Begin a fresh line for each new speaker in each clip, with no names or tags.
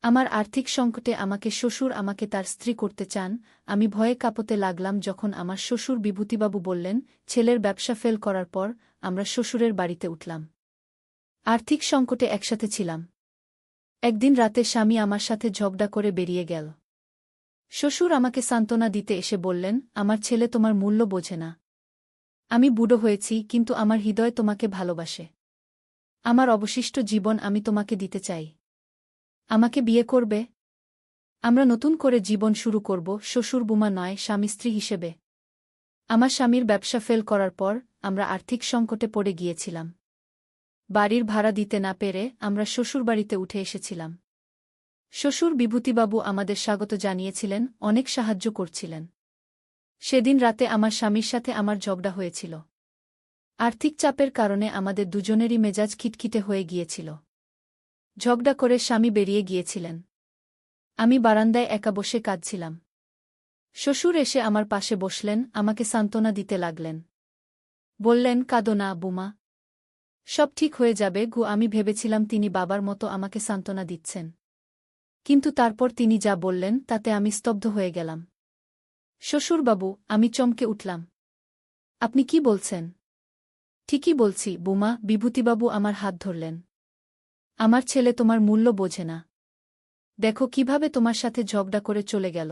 আমার আর্থিক সংকটে আমাকে শ্বশুর আমাকে তার স্ত্রী করতে চান। আমি ভয়ে কাঁপতে লাগলাম যখন আমার শ্বশুর বিভূতিবাবু বললেন, ছেলের ব্যবসা ফেল করার পর আমরা শ্বশুরের বাড়িতে উঠলাম। আর্থিক সংকটে একসাথে ছিলাম। একদিন রাতে স্বামী আমার সাথে ঝগড়া করে বেরিয়ে গেল। শ্বশুর আমাকে সান্ত্বনা দিতে এসে বললেন, আমার ছেলে তোমার মূল্য বোঝে না। আমি বুড়ো হয়েছি, কিন্তু আমার হৃদয় তোমাকে ভালোবাসে। আমার অবশিষ্ট জীবন আমি তোমাকে দিতে চাই। আমাকে বিয়ে করবে? আমরা নতুন করে জীবন শুরু করব, শ্বশুর বুমা নয়, স্বামী স্ত্রী হিসেবে। আমার স্বামীর ব্যবসা ফেল করার পর আমরা আর্থিক সংকটে পড়ে গিয়েছিলাম। বাড়ির ভাড়া দিতে না পেরে আমরা শ্বশুরবাড়িতে উঠে এসেছিলাম। শ্বশুর বিভূতিবাবু আমাদের স্বাগত জানিয়েছিলেন, অনেক সাহায্য করছিলেন। সেদিন রাতে আমার স্বামীর সাথে আমার ঝগড়া হয়েছিল। আর্থিক চাপের কারণে আমাদের দুজনেরই মেজাজ খিটখিটে হয়ে গিয়েছিল। ঝগড়া করে স্বামী বেরিয়ে গিয়েছিলেন। আমি বারান্দায় একা বসে কাঁদছিলাম। শ্বশুর এসে আমার পাশে বসলেন, আমাকে সান্ত্বনা দিতে লাগলেন। বললেন, কাঁদো না বুমা, সব ঠিক হয়ে যাবে গু। আমি ভেবেছিলাম তিনি বাবার মতো আমাকে সান্ত্বনা দিচ্ছেন, কিন্তু তারপর তিনি যা বললেন তাতে আমি স্তব্ধ হয়ে গেলাম। শ্বশুরবাবু, আমি চমকে উঠলাম। আপনি কি বলছেন? ঠিকই বলছি বুমা। বিভূতিবাবু আমার হাত ধরলেন। আমার ছেলে তোমার মূল্য বোঝে না। দেখো কিভাবে তোমার সাথে ঝগড়া করে চলে গেল।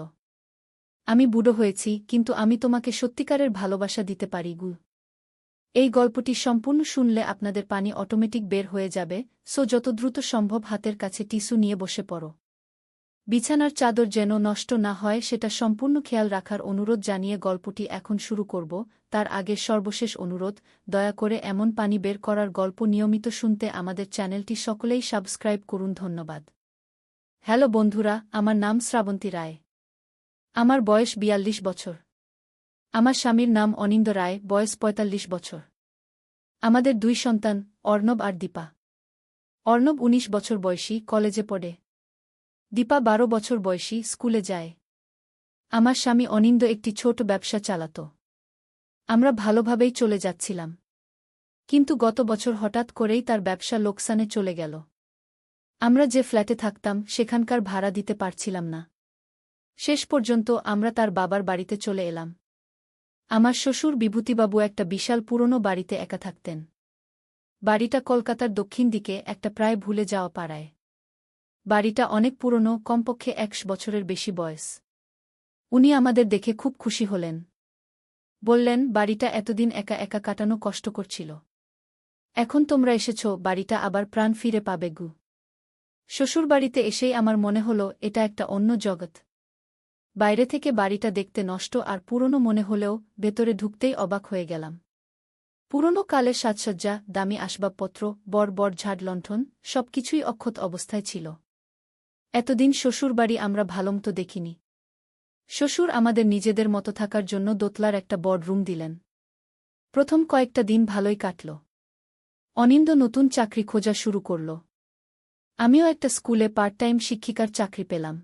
আমি বুড়ো হয়েছি, কিন্তু আমি তোমাকে সত্যিকারের ভালোবাসা দিতে পারি গু। এই গল্পটি সম্পূর্ণ শুনলে আপনাদের পানি অটোমেটিক বের হয়ে যাবে, সো যত দ্রুত সম্ভব হাতের কাছে টিস্যু নিয়ে বসে পড়ো। বিছানার চাদর যেন নষ্ট না হয় সেটা সম্পূর্ণ খেয়াল রাখার অনুরোধ জানিয়ে গল্পটি এখন শুরু করব। তার আগে সর্বশেষ অনুরোধ, দয়া করে এমন পানি বের করার গল্প নিয়মিত শুনতে আমাদের চ্যানেলটি সকলেই সাবস্ক্রাইব করুন। ধন্যবাদ। হ্যালো বন্ধুরা, আমার নাম শ্রাবন্তী রায়। আমার বয়স ৪২ বছর। আমার স্বামীর নাম অনিন্দ রায়, বয়স ৪৫ বছর। আমাদের ২ সন্তান, অর্ণব আর দীপা। অর্ণব ১৯ বছর বয়সী, কলেজে পড়ে। দীপা ১২ বছর বয়সী, স্কুলে যায়। আমার স্বামী অনিন্দ একটি ছোট ব্যবসা চালাত। আমরা ভালোভাবেই চলে যাচ্ছিলাম, কিন্তু গত বছর হঠাৎ করেই তার ব্যবসা লোকসানে চলে গেল। আমরা যে ফ্ল্যাটে থাকতাম সেখানকার ভাড়া দিতে পারছিলাম না। শেষ পর্যন্ত আমরা তার বাবার বাড়িতে চলে এলাম। আমার শ্বশুর বিভূতিবাবু একটা বিশাল পুরনো বাড়িতে একা থাকতেন। বাড়িটা কলকাতার দক্ষিণ দিকে একটা প্রায় ভুলে যাওয়া পাড়ায়। বাড়িটা অনেক পুরনো, কমপক্ষে ১০০ বছরের বেশি বয়স। উনি আমাদের দেখে খুব খুশি হলেন। বললেন, বাড়িটা এতদিন একা একা কাটানো কষ্টকর ছিল। এখন তোমরা এসেছ, বাড়িটা আবার প্রাণ ফিরে পাবে গু। শ্বশুরবাড়িতে এসেই আমার মনে হল এটা একটা অন্য জগৎ। বাইরে থেকে বাড়িটা দেখতে নষ্ট আর পুরনো মনে হলেও ভেতরে ঢুকতেই অবাক হয়ে গেলাম। পুরনো কালের সাজসজ্জা, দামি আসবাবপত্র, বড় বড় ঝাড়লণ্ঠন, সবকিছুই অক্ষত অবস্থায় ছিল। এতদিন শ্বশুরবাড়ি আমরা ভালোমতো দেখিনি। শ্বশুর আমাদের নিজেদের মতো থাকার জন্য দোতলার একটা বড় রুম দিলেন। প্রথম কয়েকটা দিন ভালোই কাটল। অনিন্দ নতুন চাকরি খোঁজা শুরু করল। আমিও একটা স্কুলে পার্ট টাইম শিক্ষিকার চাকরি পেলাম।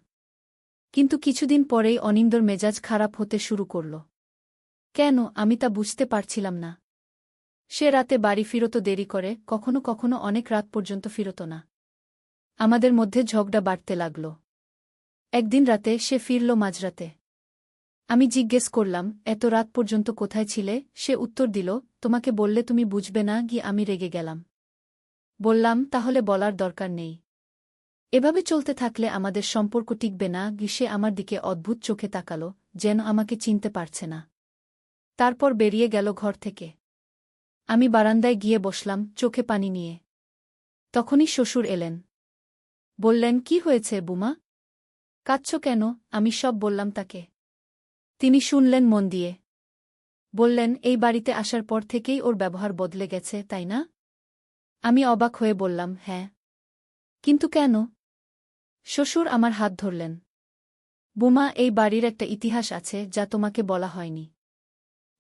কিন্তু কিছুদিন পরেই অনিন্দর মেজাজ খারাপ হতে শুরু করল। কেন, আমি তা বুঝতে পারছিলাম না। সে রাতে বাড়ি ফিরত দেরি করে, কখনো কখনো অনেক রাত পর্যন্ত ফিরত না। আমাদের মধ্যে ঝগড়া বাড়তে লাগল। একদিন রাতে সে ফিরল মাঝরাতে। আমি জিজ্ঞেস করলাম, এত রাত পর্যন্ত কোথায় ছিলে? সে উত্তর দিল, তোমাকে বললে তুমি বুঝবে না গি। আমি রেগে গেলাম। বললাম, তাহলে বলার দরকার নেই। এভাবে চলতে থাকলে আমাদের সম্পর্ক টিকবে না গি। সে আমার দিকে অদ্ভুত চোখে তাকালো, যেন আমাকে চিনতে পারছে না। তারপর বেরিয়ে গেল ঘর থেকে। আমি বারান্দায় গিয়ে বসলাম, চোখে পানি নিয়ে। তখনই শ্বশুর এলেন। বললেন, কি হয়েছে বুমা? কাঁদছ কেন? আমি সব বললাম তাকে। তিনি শুনলেন মন দিয়ে। বললেন, এই বাড়িতে আসার পর থেকেই ওর ব্যবহার বদলে গেছে, তাই না? আমি অবাক হয়ে বললাম, হ্যাঁ। কিন্তু কেন? শ্বশুর আমার হাত ধরলেন। বুমা, এই বাড়ির একটা ইতিহাস আছে যা তোমাকে বলা হয়নি।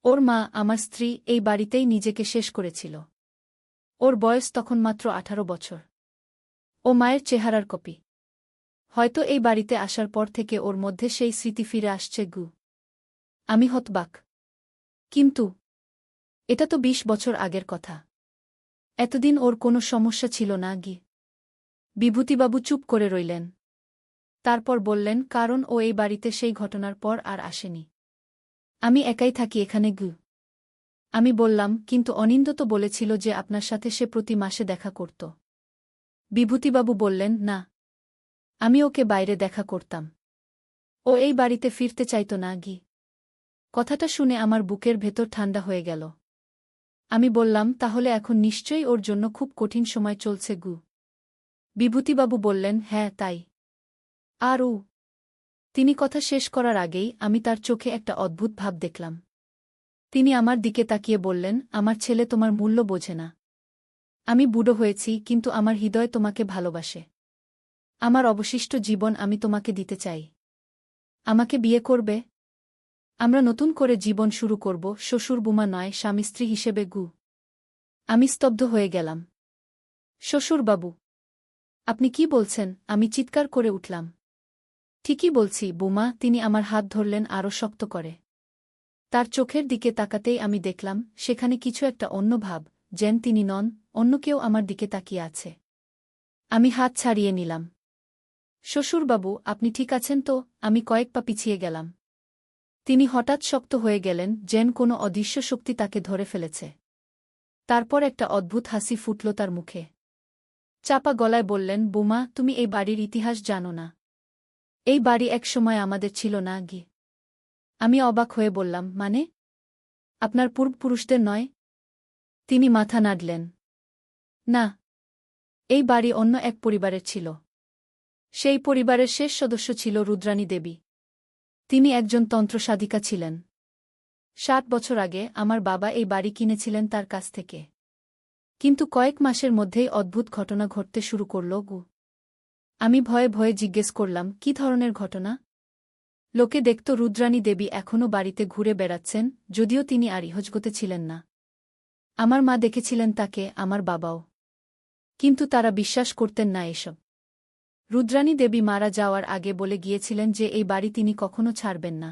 ওর মা, আমার স্ত্রী, এই বাড়িতেই নিজেকে শেষ করেছিল। ওর বয়স তখন মাত্র ১৮ বছর। ও মায়ের চেহারার কপি। হয়তো এই বাড়িতে আসার পর থেকে ওর মধ্যে সেই স্মৃতি ফিরে আসছে গু। আমি হতবাক। কিন্তু এটা তো ২০ বছর আগের কথা। এতদিন ওর কোনো সমস্যা ছিল না গি। বিভূতিবাবু চুপ করে রইলেন। তারপর বললেন, কারণ ও এই বাড়িতে সেই ঘটনার পর আর আসেনি। আমি একাই থাকি এখানে গু। আমি বললাম, কিন্তু অনিন্দ তো বলেছিল যে আপনার সাথে সে প্রতি মাসে দেখা করত। বিভূতিবাবু বললেন, না। আমি ওকে বাইরে দেখা করতাম। ও এই বাড়িতে ফিরতে চাইত না গি। কথাটা শুনে আমার বুকের ভেতর ঠান্ডা হয়ে গেল। আমি বললাম, তাহলে এখন নিশ্চয়ই ওর জন্য খুব কঠিন সময় চলছে গু। বিভূতিবাবু বললেন, হ্যাঁ তাই। আর ও। তিনি কথা শেষ করার আগেই আমি তার চোখে একটা অদ্ভুত ভাব দেখলাম। তিনি আমার দিকে তাকিয়ে বললেন, আমার ছেলে তোমার মূল্য বোঝে না। আমি বুড়ো হয়েছি, কিন্তু আমার হৃদয় তোমাকে ভালোবাসে। আমার অবশিষ্ট জীবন আমি তোমাকে দিতে চাই। আমাকে বিয়ে করবে? আমরা নতুন করে জীবন শুরু করব, শ্বশুর বুমা নয়, স্বামী স্ত্রী হিসেবে গু। আমি স্তব্ধ হয়ে গেলাম। শ্বশুরবাবু, আপনি কি বলছেন? আমি চিৎকার করে উঠলাম। ঠিকই বলছি বুমা। তিনি আমার হাত ধরলেন আরও শক্ত করে। তার চোখের দিকে তাকাতেই আমি দেখলাম সেখানে কিছু একটা অন্য ভাব, যেন তিনি নন, অন্য কেউ আমার দিকে তাকিয়ে আছে। আমি হাত ছাড়িয়ে নিলাম। শ্বশুরবাবু, আপনি ঠিক আছেন তো? আমি কয়েক পা পিছিয়ে গেলাম। তিনি হঠাৎ শক্ত হয়ে গেলেন, যেন কোনো অদৃশ্য শক্তি তাকে ধরে ফেলেছে। তারপর একটা অদ্ভুত হাসি ফুটল তার মুখে। চাপা গলায় বললেন, বুমা, তুমি এই বাড়ির ইতিহাস জানো না। এই বাড়ি একসময় আমাদের ছিল না গি। আমি অবাক হয়ে বললাম, মানে? আপনার পূর্বপুরুষদের নয়? তিনি মাথা নাড়লেন। না। এই বাড়ি অন্য এক পরিবারের ছিল। সেই পরিবারের শেষ সদস্য ছিল রুদ্রাণী দেবী। তিনি একজন তন্ত্রসাধিকা ছিলেন। ৭ বছর আগে আমার বাবা এই বাড়ি কিনেছিলেন তার কাছ থেকে। কিন্তু কয়েক মাসের মধ্যেই অদ্ভুত ঘটনা ঘটতে শুরু করল গু। আমি ভয়ে ভয়ে জিজ্ঞেস করলাম, কি ধরনের ঘটনা? লোকে দেখত রুদ্রাণী দেবী এখনও বাড়িতে ঘুরে বেড়াচ্ছেন, যদিও তিনি আর ইহজগতে ছিলেন না। আমার মা দেখেছিলেন তাকে, আমার বাবাও। কিন্তু তারা বিশ্বাস করতেন না এসব। রুদ্রাণী দেবী মারা যাওয়ার আগে বলে গিয়েছিলেন যে এই বাড়ি তিনি কখনো ছাড়বেন না।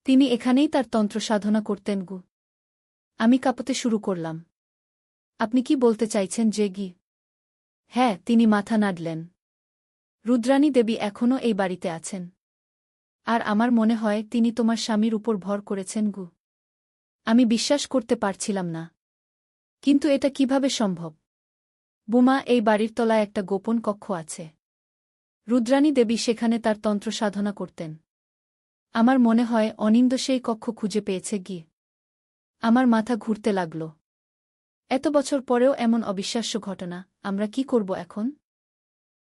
তিনি এখানেই তার তন্ত্রসাধনা করতেন গু। আমি কাঁপতে শুরু করলাম। আপনি কি বলতে চাইছেন যে গি? হ্যাঁ, তিনি মাথা নাড়লেন। রুদ্রাণী দেবী এখনও এই বাড়িতে আছেন। আর আমার মনে হয় তিনি তোমার স্বামীর উপর ভর করেছেন গু। আমি বিশ্বাস করতে পারছিলাম না। কিন্তু এটা কিভাবে সম্ভব? বুমা, এই বাড়ির তলায় একটা গোপন কক্ষ আছে। রুদ্রাণী দেবী সেখানে তার তন্ত্র সাধনা করতেন। আমার মনে হয় অনিন্দ সেই কক্ষ খুঁজে পেয়েছে গিয়ে। আমার মাথা ঘুরতে লাগল। এত বছর পরেও এমন অবিশ্বাস্য ঘটনা, আমরা কি করব এখন?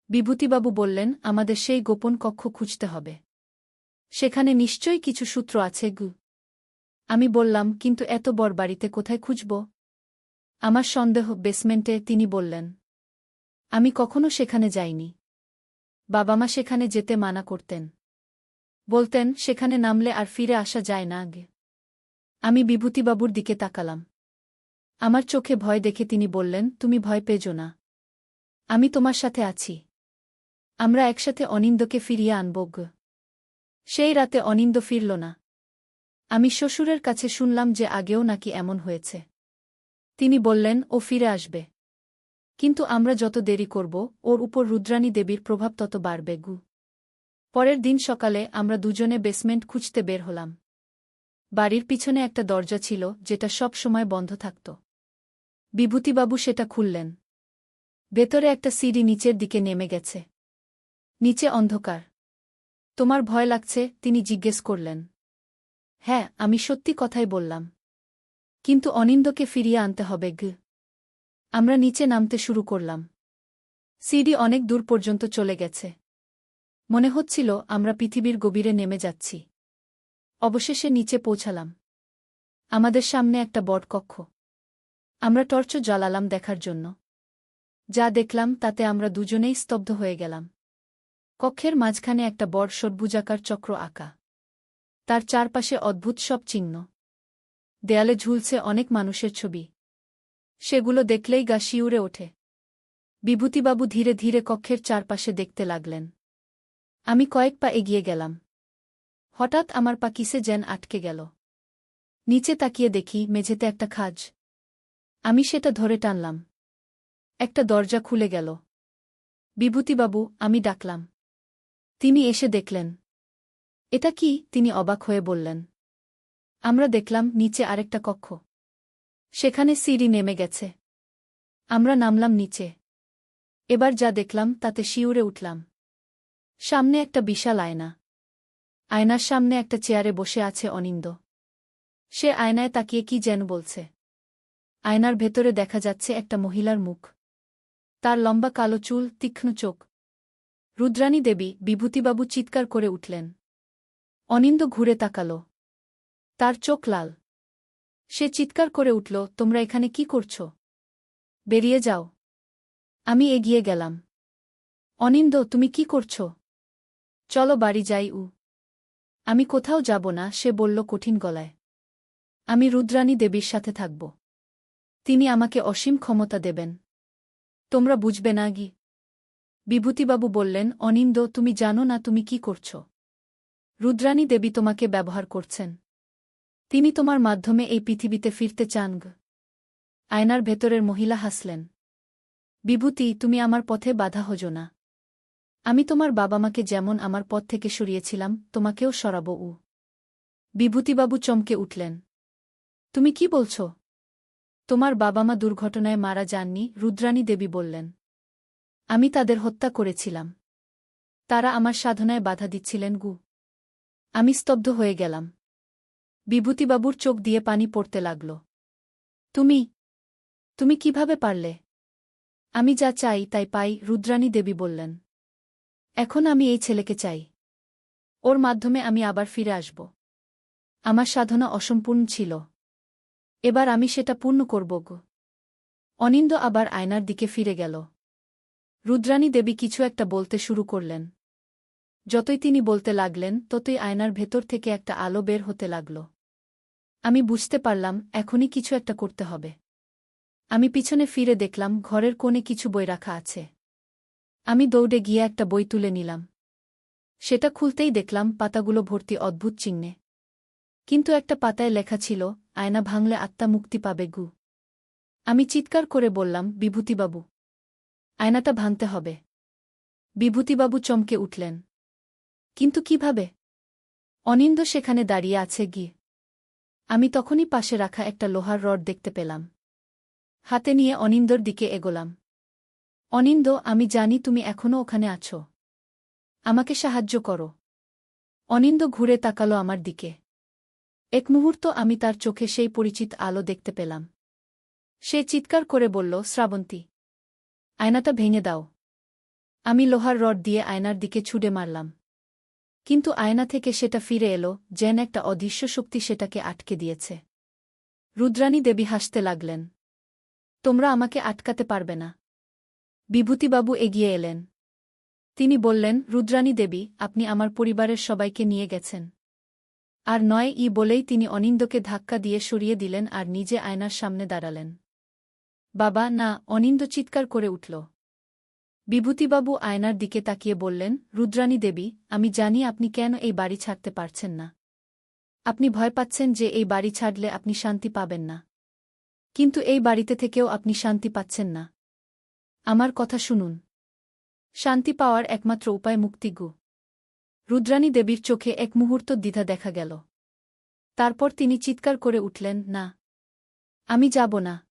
বিভূতিবাবু বললেন, আমাদের সেই গোপন কক্ষ খুঁজতে হবে। সেখানে নিশ্চয়ই কিছু সূত্র আছে গু। আমি বললাম, কিন্তু এত বড় বাড়িতে কোথায় খুঁজব? আমার সন্দেহ বেসমেন্টে। তিনি বললেন, আমি কখনো সেখানে যাইনি। বাবা মা সেখানে যেতে মানা করতেন। বলতেন সেখানে নামলে আর ফিরে আসা যায় না আগে। আমি বিভূতিবাবুর দিকে তাকালাম। আমার চোখে ভয় দেখে তিনি বললেন, তুমি ভয় পেজো না। আমি তোমার সাথে আছি। আমরা একসাথে অনিন্দকে ফিরিয়ে আনব গ। সেই রাতে অনিন্দ ফিরল না। আমি শ্বশুরের কাছে শুনলাম যে আগেও নাকি এমন হয়েছে। তিনি বললেন, ও ফিরে আসবে। কিন্তু আমরা যত দেরি করব, ওর উপর রুদ্রাণী দেবীর প্রভাব তত বাড়বে গু। পরের দিন সকালে আমরা দুজনে বেসমেন্ট খুঁজতে বের হলাম। বাড়ির পিছনে একটা দরজা ছিল, যেটা সব সময় বন্ধ থাকত। বিভূতিবাবু সেটা খুললেন। ভেতরে একটা সিঁড়ি নিচের দিকে নেমে গেছে। নিচে অন্ধকার। তোমার ভয় লাগছে? তিনি জিজ্ঞেস করলেন। হ্যাঁ, আমি সত্যি কথাই বললাম। কিন্তু অনিন্দকে ফিরিয়ে আনতে হবে গ। আমরা নিচে নামতে শুরু করলাম। সিঁড়ি অনেক দূর পর্যন্ত চলে গেছে। মনে হচ্ছিল আমরা পৃথিবীর গভীরে নেমে যাচ্ছি। অবশেষে নিচে পৌঁছালাম। আমাদের সামনে একটা বড় কক্ষ। আমরা টর্চ জ্বালালাম দেখার জন্য। যা দেখলাম তাতে আমরা দুজনেই স্তব্ধ হয়ে গেলাম। কক্ষের মাঝখানে একটা বড় ষটভুজাকার চক্র আঁকা। তার চারপাশে অদ্ভুত সব চিহ্ন। দেয়ালে ঝুলছে অনেক মানুষের ছবি। সেগুলো দেখলেই গা শিউরে ওঠে। বিভূতিবাবু ধীরে ধীরে কক্ষের চারপাশে দেখতে লাগলেন। আমি কয়েক পা এগিয়ে গেলাম। হঠাৎ আমার পা কিসে যেন আটকে গেল। নিচে তাকিয়ে দেখি মেঝেতে একটা খাজ। আমি সেটা ধরে টানলাম। একটা দরজা খুলে গেল। বিভূতিবাবু, আমি ডাকলাম। তিনি এসে দেখলেন। এটা কি? তিনি অবাক হয়ে বললেন। আমরা দেখলাম নিচে আরেকটা কক্ষ। সেখানে সিঁড়ি নেমে গেছে। আমরা নামলাম নিচে। এবার যা দেখলাম তাতে শিউরে উঠলাম। সামনে একটা বিশাল আয়না। আয়নার সামনে একটা চেয়ারে বসে আছে অনিন্দ। সে আয়নায় তাকিয়ে কি যেন বলছে। আয়নার ভেতরে দেখা যাচ্ছে একটা মহিলার মুখ। তার লম্বা কালো চুল, তীক্ষ্ণ চোখ। রুদ্রাণী দেবী। বিভূতিবাবু চিৎকার করে উঠলেন। অনিন্দ ঘুরে তাকাল। তার চোখ লাল। সে চিৎকার করে উঠল, তোমরা এখানে কি করছ? বেরিয়ে যাও। আমি এগিয়ে গেলাম। অনিন্দ, তুমি কি করছ? চলো বাড়ি যাই। আমি কোথাও যাব না, সে বলল কঠিন গলায়। আমি রুদ্রাণী দেবীর সাথে থাকব। তিনি আমাকে অসীম ক্ষমতা দেবেন। তোমরা বুঝবে না গি। বিভূতিবাবু বললেন, অনিন্দ, তুমি জানো না তুমি কি করছ? রুদ্রাণী দেবী তোমাকে ব্যবহার করছেন। তিনি তোমার মাধ্যমে এই পৃথিবীতে ফিরতে চান। আয়নার ভেতরের মহিলা হাসলেন। বিভূতি, তুমি আমার পথে বাধা হজো না। আমি তোমার বাবা-মাকে যেমন আমার পথ থেকে সরিয়েছিলাম, তোমাকেও সরাব। বিভূতিবাবু চমকে উঠলেন। তুমি কি বলছ? তোমার বাবা-মা দুর্ঘটনায় মারা যাননি, রুদ্রাণী দেবী বললেন। আমি তাদের হত্যা করেছিলাম। তারা আমার সাধনায় বাধা দিচ্ছিলেন। আমি স্তব্ধ হয়ে গেলাম। বিভূতিবাবুর চোখ দিয়ে পানি পড়তে লাগল। তুমি তুমি কিভাবে পারলে? আমি যা চাই তাই পাই, রুদ্রাণী দেবী বললেন। এখন আমি এই ছেলেকে চাই। ওর মাধ্যমে আমি আবার ফিরে আসব। আমার সাধনা অসম্পূর্ণ ছিল। এবার আমি সেটা পূর্ণ করব। অনিন্দ আবার আয়নার দিকে ফিরে গেল। রুদ্রাণী দেবী কিছু একটা বলতে শুরু করলেন। যতই তিনি বলতে লাগলেন ততই আয়নার ভেতর থেকে একটা আলো বের হতে লাগল। আমি বুঝতে পারলাম এখনই কিছু একটা করতে হবে। আমি পিছনে ফিরে দেখলাম ঘরের কোণে কিছু বই রাখা আছে। আমি দৌড়ে গিয়ে একটা বই তুলে নিলাম। সেটা খুলতেই দেখলাম পাতাগুলো ভর্তি অদ্ভুত চিহ্নে। কিন্তু একটা পাতায় লেখা ছিল, আয়না ভাঙলে আত্মা মুক্তি পাবে। আমি চিৎকার করে বললাম, বিভূতিবাবু, আয়নাটা ভাঙতে হবে। বিভূতিবাবু চমকে উঠলেন। কিন্তু কিভাবে? অনিন্দ সেখানে দাঁড়িয়ে আছে। আমি তখনই পাশে রাখা একটা লোহার রড দেখতে পেলাম। হাতে নিয়ে অনিন্দর দিকে এগোলাম। অনিন্দ, আমি জানি তুমি এখনও ওখানে আছো। আমাকে সাহায্য করো। অনিন্দ ঘুরে তাকালো আমার দিকে। এক মুহূর্ত আমি তার চোখে সেই পরিচিত আলো দেখতে পেলাম। সে চিৎকার করে বলল, শ্রাবন্তী, আয়নাটা ভেঙে দাও। আমি লোহার রড দিয়ে আয়নার দিকে ছুড়ে মারলাম। কিন্তু আয়না থেকে সেটা ফিরে এলো, যেন একটা অদৃশ্য শক্তি সেটাকে আটকে দিয়েছে। রুদ্রাণী দেবী হাসতে লাগলেন। তোমরা আমাকে আটকাতে পারবে না। বিভূতিবাবু এগিয়ে এলেন। তিনি বললেন, রুদ্রাণী দেবী, আপনি আমার পরিবারের সবাইকে নিয়ে গেছেন। আর নয় বলেই তিনি অনিন্দকে ধাক্কা দিয়ে সরিয়ে দিলেন আর নিজে আয়নার সামনে দাঁড়ালেন। বাবা, না! অনিন্দ চিৎকার করে উঠল। বিভূতিবাবু আয়নার দিকে তাকিয়ে বললেন, রুদ্রাণী দেবী, আমি জানি আপনি কেন এই বাড়ি ছাড়তে পারছেন না। আপনি ভয় পাচ্ছেন যে এই বাড়ি ছাড়লে আপনি শান্তি পাবেন না। কিন্তু এই বাড়িতে থেকেও আপনি শান্তি পাচ্ছেন না। আমার কথা শুনুন। শান্তি পাওয়ার একমাত্র উপায় মুক্তি। রুদ্রাণী দেবীর চোখে এক মুহূর্ত দ্বিধা দেখা গেল। তারপর তিনি চিৎকার করে উঠলেন, না, আমি যাব না।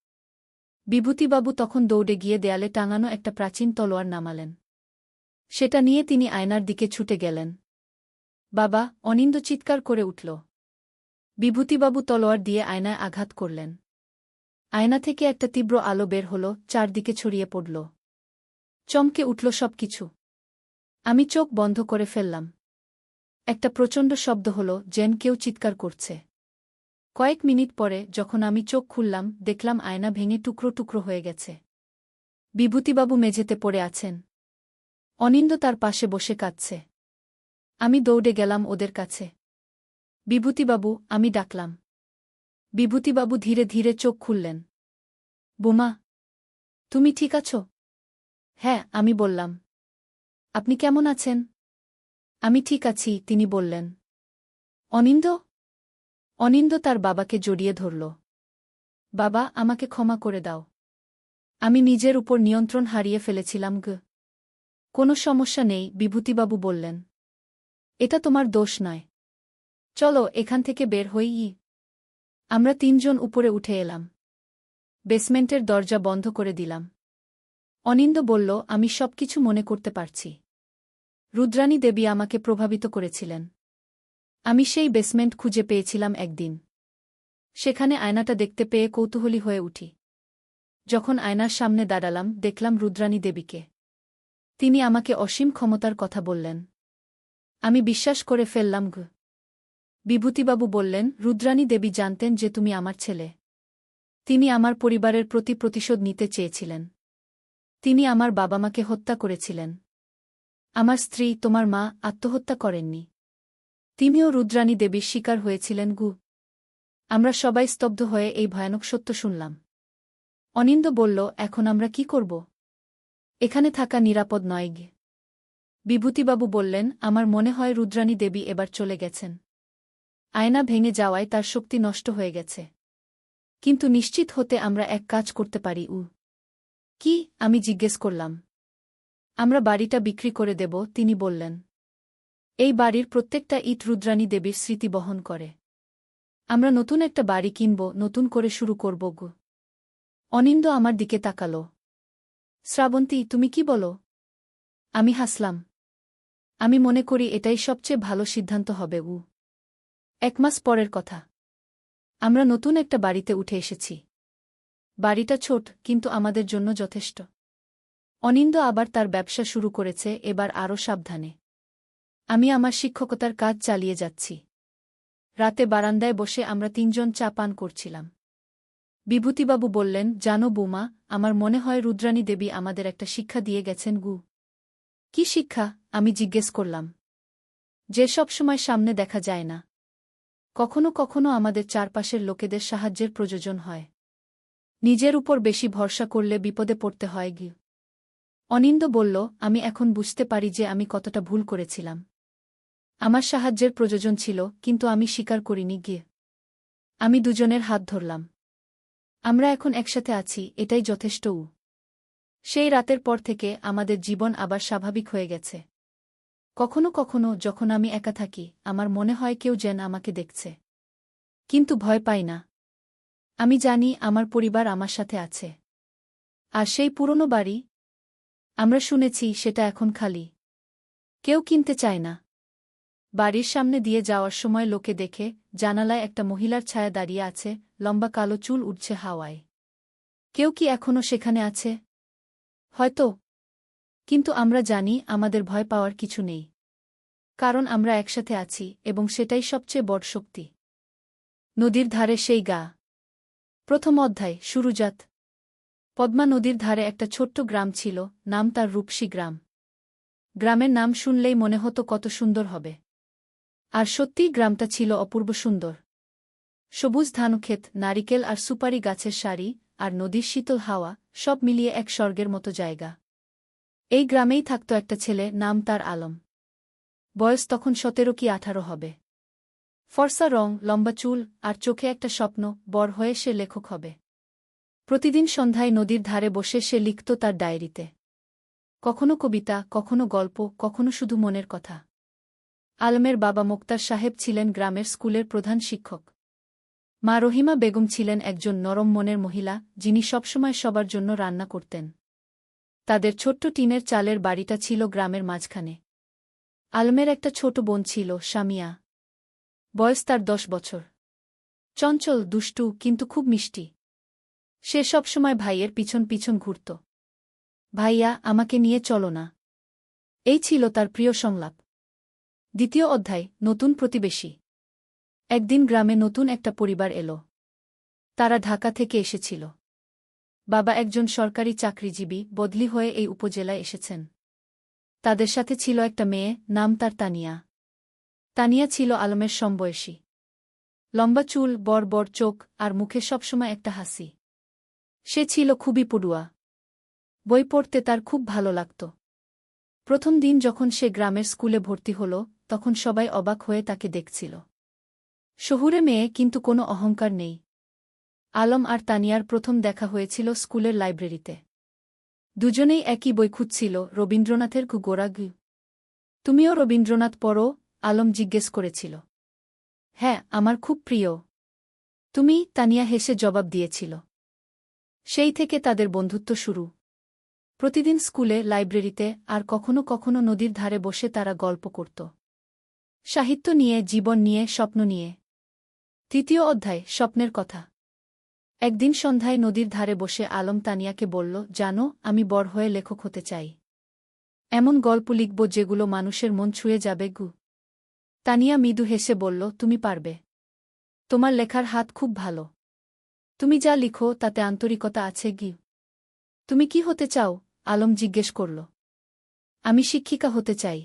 বিভূতিবাবু তখন দৌড়ে গিয়ে দেয়ালে টাঙানো একটা প্রাচীন তলোয়ার নামালেন। সেটা নিয়ে তিনি আয়নার দিকে ছুটে গেলেন। বাবা! অনিন্দ চিৎকার করে উঠল। বিভূতিবাবু তলোয়ার দিয়ে আয়নায় আঘাত করলেন। আয়না থেকে একটা তীব্র আলো বের হল, চারদিকে ছড়িয়ে পড়ল। চমকে উঠল সবকিছু। আমি চোখ বন্ধ করে ফেললাম। একটা প্রচণ্ড শব্দ হল, যেন কেউ চিৎকার করছে। কয়েক মিনিট পরে যখন আমি চোখ খুললাম, দেখলাম আয়না ভেঙে টুকরো টুকরো হয়ে গেছে। বিভূতিবাবু মেঝেতে পড়ে আছেন। অনিন্দ তার পাশে বসে কাঁদছে। আমি দৌড়ে গেলাম ওদের কাছে। বিভূতিবাবু, আমি ডাকলাম। বিভূতিবাবু ধীরে ধীরে চোখ খুললেন। বোমা, তুমি ঠিক আছো? হ্যাঁ, আমি বললাম। আপনি কেমন আছেন? আমি ঠিক আছি, তিনি বললেন। অনিন্দ? অনিন্দ তার বাবাকে জড়িয়ে ধরল। বাবা, আমাকে ক্ষমা করে দাও। আমি নিজের উপর নিয়ন্ত্রণ হারিয়ে ফেলেছিলাম। কোনো সমস্যা নেই, বিভূতিবাবু বললেন। এটা তোমার দোষ নয়। চলো এখান থেকে বের হই। আমরা তিনজন উপরে উঠে এলাম। বেসমেন্টের দরজা বন্ধ করে দিলাম। অনিন্দ বলল, আমি সবকিছু মনে করতে পারছি। রুদ্রাণী দেবী আমাকে প্রভাবিত করেছিলেন। আমি সেই বেসমেন্ট খুঁজে পেয়েছিলাম একদিন। সেখানে আয়নাটা দেখতে পেয়ে কৌতূহলী হয়ে উঠি। যখন আয়নার সামনে দাঁড়ালাম দেখলাম রুদ্রাণী দেবীকে। তিনি আমাকে অসীম ক্ষমতার কথা বললেন। আমি বিশ্বাস করে ফেললাম। বিভূতিবাবু বললেন, রুদ্রাণী দেবী জানতেন যে তুমি আমার ছেলে। তিনি আমার পরিবারের প্রতি প্রতিশোধ নিতে চেয়েছিলেন। তিনি আমার বাবা-মাকে হত্যা করেছিলেন। আমার স্ত্রী, তোমার মা, আত্মহত্যা করেননি। তিনিও রুদ্রাণী দেবীর শিকার হয়েছিলেন। আমরা সবাই স্তব্ধ হয়ে এই ভয়ানক সত্য শুনলাম। অনিন্দ বলল, এখন আমরা কি করব? এখানে থাকা নিরাপদ নয়। বিভূতিবাবু বললেন, আমার মনে হয় রুদ্রাণী দেবী এবার চলে গেছেন। আয়না ভেঙে যাওয়ায় তার শক্তি নষ্ট হয়ে গেছে। কিন্তু নিশ্চিত হতে আমরা এক কাজ করতে পারি। কি? আমি জিজ্ঞেস করলাম। আমরা বাড়িটা বিক্রি করে দেব, তিনি বললেন। এই বাড়ির প্রত্যেকটা ইট রুদ্রাণী দেবীর স্মৃতি বহন করে। আমরা নতুন একটা বাড়ি কিনব, নতুন করে শুরু করব। অনিন্দ আমার দিকে তাকাল। শ্রাবন্তী, তুমি কি বলো? আমি হাসলাম। আমি মনে করি এটাই সবচেয়ে ভালো সিদ্ধান্ত হবে। 1 মাস পরের কথা। আমরা নতুন একটা বাড়িতে উঠে এসেছি। বাড়িটা ছোট, কিন্তু আমাদের জন্য যথেষ্ট। অনিন্দ আবার তার ব্যবসা শুরু করেছে, এবার আরও সাবধানে। আমি আমার শিক্ষকতার কাজ চালিয়ে যাচ্ছি। রাতে বারান্দায় বসে আমরা তিনজন চা পান করছিলাম। বিভূতিবাবু বললেন, জানো বৌমা, আমার মনে হয় রুদ্রাণী দেবী আমাদের একটা শিক্ষা দিয়ে গেছেন। কি শিক্ষা? আমি জিজ্ঞেস করলাম। যে সবসময় সামনে দেখা যায় না। কখনো কখনো আমাদের চারপাশের লোকেদের সাহায্যের প্রয়োজন হয়। নিজের উপর বেশি ভরসা করলে বিপদে পড়তে হয়। অনিন্দ বলল, আমি এখন বুঝতে পারি যে আমি কতটা ভুল করেছিলাম। আমার সাহায্যের প্রয়োজন ছিল, কিন্তু আমি স্বীকার করিনি। আমি দুজনের হাত ধরলাম। আমরা এখন একসাথে আছি, এটাই যথেষ্ট। সেই রাতের পর থেকে আমাদের জীবন আবার স্বাভাবিক হয়ে গেছে। কখনো কখনো যখন আমি একা থাকি, আমার মনে হয় কেউ যেন আমাকে দেখছে। কিন্তু ভয় পাই না। আমি জানি আমার পরিবার আমার সাথে আছে। আর সেই পুরনো বাড়ি? আমরা শুনেছি সেটা এখন খালি। কেউ কিনতে চায় না। বাড়ির সামনে দিয়ে যাওয়ার সময় লোকে দেখে জানালায় একটা মহিলার ছায়া দাঁড়িয়ে আছে, লম্বা কালো চুল উঠছে হাওয়ায়। কেউ কি এখনও সেখানে আছে? হয়তো। কিন্তু আমরা জানি আমাদের ভয় পাওয়ার কিছু নেই। কারণ আমরা একসাথে আছি, এবং সেটাই সবচেয়ে বড় শক্তি। নদীর ধারে সেই গা। প্রথম অধ্যায়, শুরুজাত। পদ্মা নদীর ধারে একটা ছোট্ট গ্রাম ছিল, নাম তার রূপসী গ্রাম। গ্রামের নাম শুনলেই মনে হতো কত সুন্দর হবে। আর সত্যিই গ্রামটা ছিল অপূর্ব সুন্দর। সবুজ ধানক্ষেত, নারিকেল আর সুপারি গাছের সারি, আর নদীর শীতল হাওয়া, সব মিলিয়ে এক স্বর্গের মতো জায়গা। এই গ্রামেই থাকত একটা ছেলে, নাম তার আলম। বয়স তখন 17 কি 18 হবে। ফর্সা রং, লম্বা চুল, আর চোখে একটা স্বপ্ন, বড় হয়ে সে লেখক হবে। প্রতিদিন সন্ধ্যায় নদীর ধারে বসে সে লিখত তার ডায়েরিতে। কখনো কবিতা, কখনো গল্প, কখনো শুধু মনের কথা। আলমের বাবা মোক্তার সাহেব ছিলেন গ্রামের স্কুলের প্রধান শিক্ষক। মা রহিমা বেগম ছিলেন একজন নরম মনের মহিলা, যিনি সবসময় সবার জন্য রান্না করতেন। তাদের ছোট্ট টিনের চালের বাড়িটা ছিল গ্রামের মাঝখানে। আলমের একটা ছোট বোন ছিল, সামিয়া। বয়স তার 10 বছর। চঞ্চল, দুষ্টু, কিন্তু খুব মিষ্টি। সে সবসময় ভাইয়ের পিছন পিছন ঘুরত। ভাইয়া, আমাকে নিয়ে চলো না। এই ছিল তার প্রিয় সংলাপ। দ্বিতীয় অধ্যায়, নতুন প্রতিবেশী। একদিন গ্রামে নতুন একটা পরিবার এলো। তারা ঢাকা থেকে এসেছিল। বাবা একজন সরকারি চাকরিজীবী, বদলি হয়ে এই উপজেলায় এসেছেন। তাদের সাথে ছিল একটা মেয়ে, নাম তার তানিয়া। তানিয়া ছিল আলমের সমবয়সী। লম্বা চুল, বড় বড় চোখ, আর মুখে সবসময় একটা হাসি। সে ছিল খুবই পড়ুয়া। বই পড়তে তার খুব ভালো লাগত। প্রথম দিন যখন সে গ্রামের স্কুলে ভর্তি হল, তখন সবাই অবাক হয়ে তাকে দেখছিল। শহুরে মেয়ে, কিন্তু কোনো অহংকার নেই। আলম আর তানিয়ার প্রথম দেখা হয়েছিল স্কুলের লাইব্রেরিতে। দুজনেই একই বই খুঁজছিল, রবীন্দ্রনাথের গোরা। তুমিও রবীন্দ্রনাথ পড়ো? আলম জিজ্ঞেস করেছিল। হ্যাঁ, আমার খুব প্রিয়। তুমি? তানিয়া হেসে জবাব দিয়েছিল। সেই থেকে তাদের বন্ধুত্ব শুরু। প্রতিদিন স্কুলে, লাইব্রেরিতে আর কখনো কখনো নদীর ধারে বসে তারা গল্প করত। সাহিত্য নিয়ে, জীবন নিয়ে, স্বপ্ন নিয়ে। তৃতীয় অধ্যায়, স্বপ্নের কথা। একদিন সন্ধ্যায় নদীর ধারে বসে আলম তানিয়াকে বলল, জানো, আমি বড় হয়ে লেখক হতে চাই। এমন গল্প লিখব যেগুলো মানুষের মন ছুঁয়ে যাবে গু। তানিয়া মৃদু হেসে বলল, তুমি পারবে। তোমার লেখার হাত খুব ভালো। তুমি যা লিখো তাতে আন্তরিকতা আছে গি। তুমি কি হতে চাও? আলম জিজ্ঞেস করল। আমি শিক্ষিকা হতে চাই।